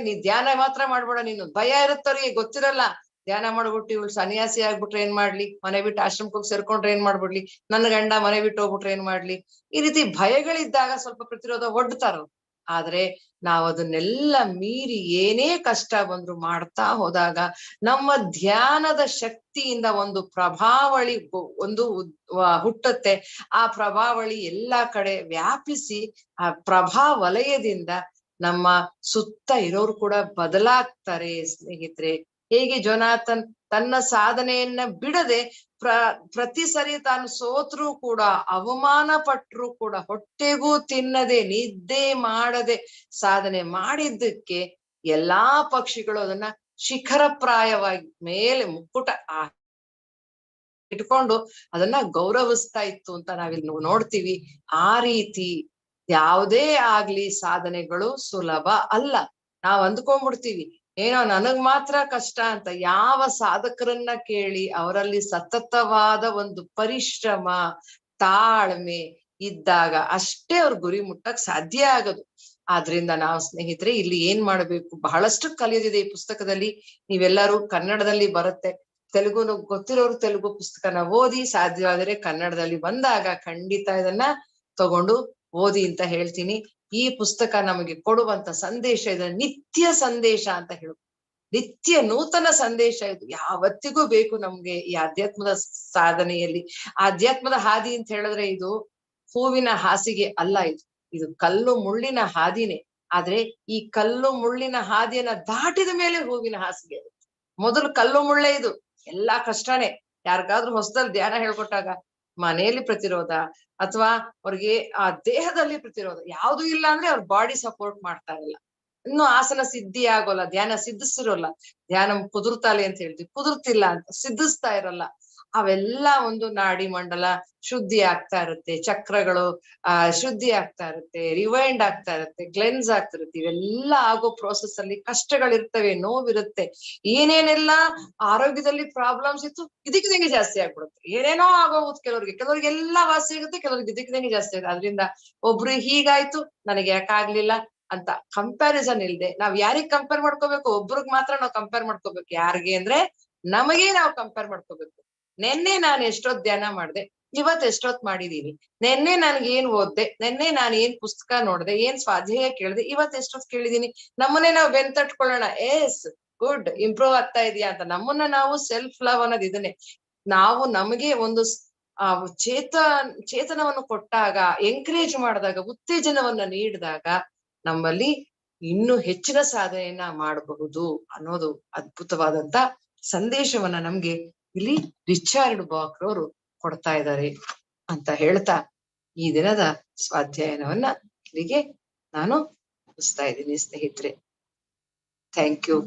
ನೀ ಧ್ಯಾನ ಮಾತ್ರ ಮಾಡ್ಬೇಡ, ನೀನು ಭಯ ಇರುತ್ತವ್ರಿಗೆ, ಗೊತ್ತಿರಲ್ಲ. ಧ್ಯಾನ ಮಾಡ್ಬಿಟ್ಟು ಇವಳು ಸನ್ಯಾಸಿ ಆಗ್ಬಿಟ್ರೆ ಏನ್ ಮಾಡ್ಲಿ, ಮನೆ ಬಿಟ್ಟು ಆಶ್ರಮಕ್ಕೆ ಹೋಗಿ ಸೇರ್ಕೊಂಡ್ರೆ ಏನ್ ಮಾಡ್ಬಿಡ್ಲಿ, ನನ್ನ ಗಂಡ ಮನೆ ಬಿಟ್ಟು ಹೋಗ್ಬಿಟ್ರೆ ಏನ್ ಮಾಡ್ಲಿ, ಈ ರೀತಿ ಭಯಗಳಿದ್ದಾಗ ಸ್ವಲ್ಪ ಪ್ರತಿರೋಧ ಒಡ್ತಾರ. ಆದ್ರೆ ನಾವ್ ಅದನ್ನೆಲ್ಲ ಮೀರಿ ಏನೇ ಕಷ್ಟ ಬಂದ್ರು ಮಾಡ್ತಾ ಹೋದಾಗ ನಮ್ಮ ಧ್ಯಾನದ ಶಕ್ತಿಯಿಂದ ಒಂದು ಪ್ರಭಾವಳಿ ಒಂದು ಹುಟ್ಟುತ್ತೆ. ಆ ಪ್ರಭಾವಳಿ ಎಲ್ಲಾ ಕಡೆ ವ್ಯಾಪಿಸಿ ಆ ಪ್ರಭಾವಲಯದಿಂದ ನಮ್ಮ ಸುತ್ತ ಇರೋರು ಕೂಡ ಬದಲಾಗ್ತಾರೆ ಸ್ನೇಹಿತರೆ. ಹೇಗೆ ಜೊನಾಥನ್ ತನ್ನ ಸಾಧನೆಯನ್ನ ಬಿಡದೆ ಪ್ರತಿ ಸರಿ ತಾನು ಸೋತ್ರೂ ಕೂಡ, ಅವಮಾನ ಪಟ್ರು ಕೂಡ, ಹೊಟ್ಟೆಗೂ ತಿನ್ನದೆ ನಿದ್ದೆ ಮಾಡದೆ ಸಾಧನೆ ಮಾಡಿದ್ದಕ್ಕೆ ಎಲ್ಲಾ ಪಕ್ಷಿಗಳು ಅದನ್ನ ಶಿಖರಪ್ರಾಯವಾಗಿ ಮೇಲೆ ಮುಕ್ಕುಟ ಇಟ್ಕೊಂಡು ಅದನ್ನ ಗೌರವಿಸ್ತಾ ಇತ್ತು ಅಂತ ನಾವಿಲ್ಲಿ ನೋಡ್ತೀವಿ. ಆ ರೀತಿ ಯಾವುದೇ ಆಗ್ಲಿ ಸಾಧನೆಗಳು ಸುಲಭ ಅಲ್ಲ. ನಾವ್ ಅಂದ್ಕೊಂಡ್ಬಿಡ್ತೀವಿ ಏನೋ ನನಗ್ ಮಾತ್ರ ಕಷ್ಟ ಅಂತ. ಯಾವ ಸಾಧಕರನ್ನ ಕೇಳಿ ಅವರಲ್ಲಿ ಸತತವಾದ ಒಂದು ಪರಿಶ್ರಮ, ತಾಳ್ಮೆ ಇದ್ದಾಗ ಅಷ್ಟೇ ಅವ್ರ ಗುರಿ ಮುಟ್ಟಕ್ ಸಾಧ್ಯ ಆಗೋದು. ಆದ್ರಿಂದ ನಾವು ಸ್ನೇಹಿತರೆ ಇಲ್ಲಿ ಏನ್ ಮಾಡ್ಬೇಕು, ಬಹಳಷ್ಟು ಕಲಿಯೋದಿದೆ ಈ ಪುಸ್ತಕದಲ್ಲಿ. ನೀವೆಲ್ಲರೂ ಕನ್ನಡದಲ್ಲಿ ಬರುತ್ತೆ, ತೆಲುಗುನು ಗೊತ್ತಿರೋರು ತೆಲುಗು ಪುಸ್ತಕನ ಓದಿ, ಸಾಧ್ಯವಾದರೆ ಕನ್ನಡದಲ್ಲಿ ಬಂದಾಗ ಖಂಡಿತ ಇದನ್ನ ತಗೊಂಡು ಓದಿ ಅಂತ ಹೇಳ್ತೀನಿ. ಈ ಪುಸ್ತಕ ನಮಗೆ ಕೊಡುವಂತ ಸಂದೇಶ ಇದೆ, ನಿತ್ಯ ಸಂದೇಶ ಅಂತ ಹೇಳು, ನಿತ್ಯ ನೂತನ ಸಂದೇಶ. ಇದು ಯಾವತ್ತಿಗೂ ಬೇಕು ನಮ್ಗೆ ಈ ಆಧ್ಯಾತ್ಮದ ಸಾಧನೆಯಲ್ಲಿ. ಆಧ್ಯಾತ್ಮದ ಹಾದಿ ಅಂತ ಹೇಳಿದ್ರೆ ಇದು ಹೂವಿನ ಹಾಸಿಗೆ ಅಲ್ಲ, ಇದು ಕಲ್ಲು ಮುಳ್ಳಿನ ಹಾದಿನೇ. ಆದ್ರೆ ಈ ಕಲ್ಲು ಮುಳ್ಳಿನ ಹಾದಿಯನ್ನ ದಾಟಿದ ಮೇಲೆ ಹೂವಿನ ಹಾಸಿಗೆ. ಮೊದಲು ಕಲ್ಲು ಮುಳ್ಳೆ, ಇದು ಎಲ್ಲಾ ಕಷ್ಟನೇ. ಯಾರಿಗಾದ್ರೂ ಹೊಸದಲ್ಲಿ ಧ್ಯಾನ ಹೇಳ್ಕೊಟ್ಟಾಗ ಮನೆಯಲ್ಲಿ ಪ್ರತಿರೋಧ, ಅಥವಾ ಅವ್ರಿಗೆ ಆ ದೇಹದಲ್ಲಿ ಪ್ರತಿರೋಧ ಯಾವ್ದು ಇಲ್ಲ ಅಂದ್ರೆ ಅವ್ರ ಬಾಡಿ ಸಪೋರ್ಟ್ ಮಾಡ್ತಾ ಇರಲ್ಲ, ಇನ್ನು ಆಸನ ಸಿದ್ಧಿ ಆಗೋಲ್ಲ, ಧ್ಯಾನ ಸಿದ್ಧಿಸಿರೋಲ್ಲ, ಧ್ಯಾನ ಕುದುರ್ತಾಲೆ ಅಂತ ಹೇಳ್ತೀವಿ, ಕುದುರ್ತಿಲ್ಲ ಅಂತ ಸಿದ್ಧಿಸ್ತಾ ಇರಲ್ಲ. ಅವೆಲ್ಲ ಒಂದು ನಾಡಿ ಮಂಡಲ ಶುದ್ಧಿ ಆಗ್ತಾ ಇರುತ್ತೆ, ಚಕ್ರಗಳು ಶುದ್ಧಿ ಆಗ್ತಾ ಇರುತ್ತೆ, ರಿವೈಂಡ್ ಆಗ್ತಾ ಇರುತ್ತೆ, ಕ್ಲೆನ್ಸ್ ಆಗ್ತಿರುತ್ತೆ. ಇವೆಲ್ಲ ಆಗೋ ಪ್ರೋಸೆಸ್ ಅಲ್ಲಿ ಕಷ್ಟಗಳಿರ್ತವೆ, ನೋವಿರುತ್ತೆ, ಏನೇನೆಲ್ಲ ಆರೋಗ್ಯದಲ್ಲಿ ಪ್ರಾಬ್ಲಮ್ಸ್ ಇತ್ತು ಇದಕ್ಕಿದಂಗೆ ಜಾಸ್ತಿ ಆಗ್ಬಿಡುತ್ತೆ. ಏನೇನೋ ಆಗೋಗುತ್ತೆ ಕೆಲವ್ರಿಗೆ ಎಲ್ಲಾ ವಾಸಿ ಆಗುತ್ತೆ, ಕೆಲವ್ರಿಗೆ ಇದಕ್ಕಿದಂಗೆ ಜಾಸ್ತಿ ಆಗುತ್ತೆ. ಅದ್ರಿಂದ ಒಬ್ರು ಹೀಗಾಯ್ತು ನನಗೆ ಯಾಕಾಗ್ಲಿಲ್ಲ ಅಂತ ಕಂಪ್ಯಾರಿಸನ್ ಇಲ್ದೆ ನಾವ್ ಯಾರಿಗ್ ಕಂಪೇರ್ ಮಾಡ್ಕೋಬೇಕು, ಒಬ್ರಿಗೆ ಮಾತ್ರ ನಾವ್ ಕಂಪೇರ್ ಮಾಡ್ಕೋಬೇಕು. ಯಾರಿಗೆ ಅಂದ್ರೆ ನಮಗೆ ನಾವು ಕಂಪೇರ್ ಮಾಡ್ಕೋಬೇಕು. ನೆನ್ನೆ ನಾನು ಎಷ್ಟೊತ್ ಧ್ಯಾನ ಮಾಡ್ದೆ, ಇವತ್ ಎಷ್ಟೊತ್ ಮಾಡಿದೀನಿ, ನೆನ್ನೆ ನನ್ಗೆ ಏನ್ ಓದ್ದೆ, ನೆನ್ನೆ ನಾನು ಏನ್ ಪುಸ್ತಕ ನೋಡ್ದೆ, ಏನ್ ಸ್ವಾಧ್ಯಾಯ ಕೇಳ್ದೆ, ಇವತ್ ಎಷ್ಟೊತ್ ಕೇಳಿದೀನಿ. ನಮ್ಮನ್ನೇ ನಾವು ಬೆಂತಟ್ಕೊಳ್ಳೋಣ, ಎಸ್ ಗುಡ್, ಇಂಪ್ರೂವ್ ಆಗ್ತಾ ಇದೆಯಾ ಅಂತ. ನಮ್ಮನ್ನ ನಾವು ಸೆಲ್ಫ್ ಲವ್ ಅನ್ನೋದು ಇದನ್ನೇ. ನಾವು ನಮಗೆ ಒಂದು ಚೇತನವನ್ನು ಕೊಟ್ಟಾಗ, ಎಂಕರೇಜ್ ಮಾಡಿದಾಗ, ಉತ್ತೇಜನವನ್ನ ನೀಡಿದಾಗ ನಮ್ಮಲ್ಲಿ ಇನ್ನೂ ಹೆಚ್ಚಿನ ಸಾಧನೆಯನ್ನ ಮಾಡಬಹುದು ಅನ್ನೋದು ಅದ್ಭುತವಾದಂತ ಸಂದೇಶವನ್ನ ನಮ್ಗೆ ಇಲ್ಲಿ ರಿಚರ್ಡ್ ಬಾಕ್ರ್ ಅವರು ಕೊಡ್ತಾ ಇದ್ದಾರೆ ಅಂತ ಹೇಳ್ತಾ ಈ ದಿನದ ಸ್ವಾಧ್ಯಾಯನವನ್ನ ಇಲ್ಲಿಗೆ ನಾನು ಮುಗಿಸ್ತಾ ಇದ್ದೀನಿ ಸ್ನೇಹಿತರೆ. Thank you.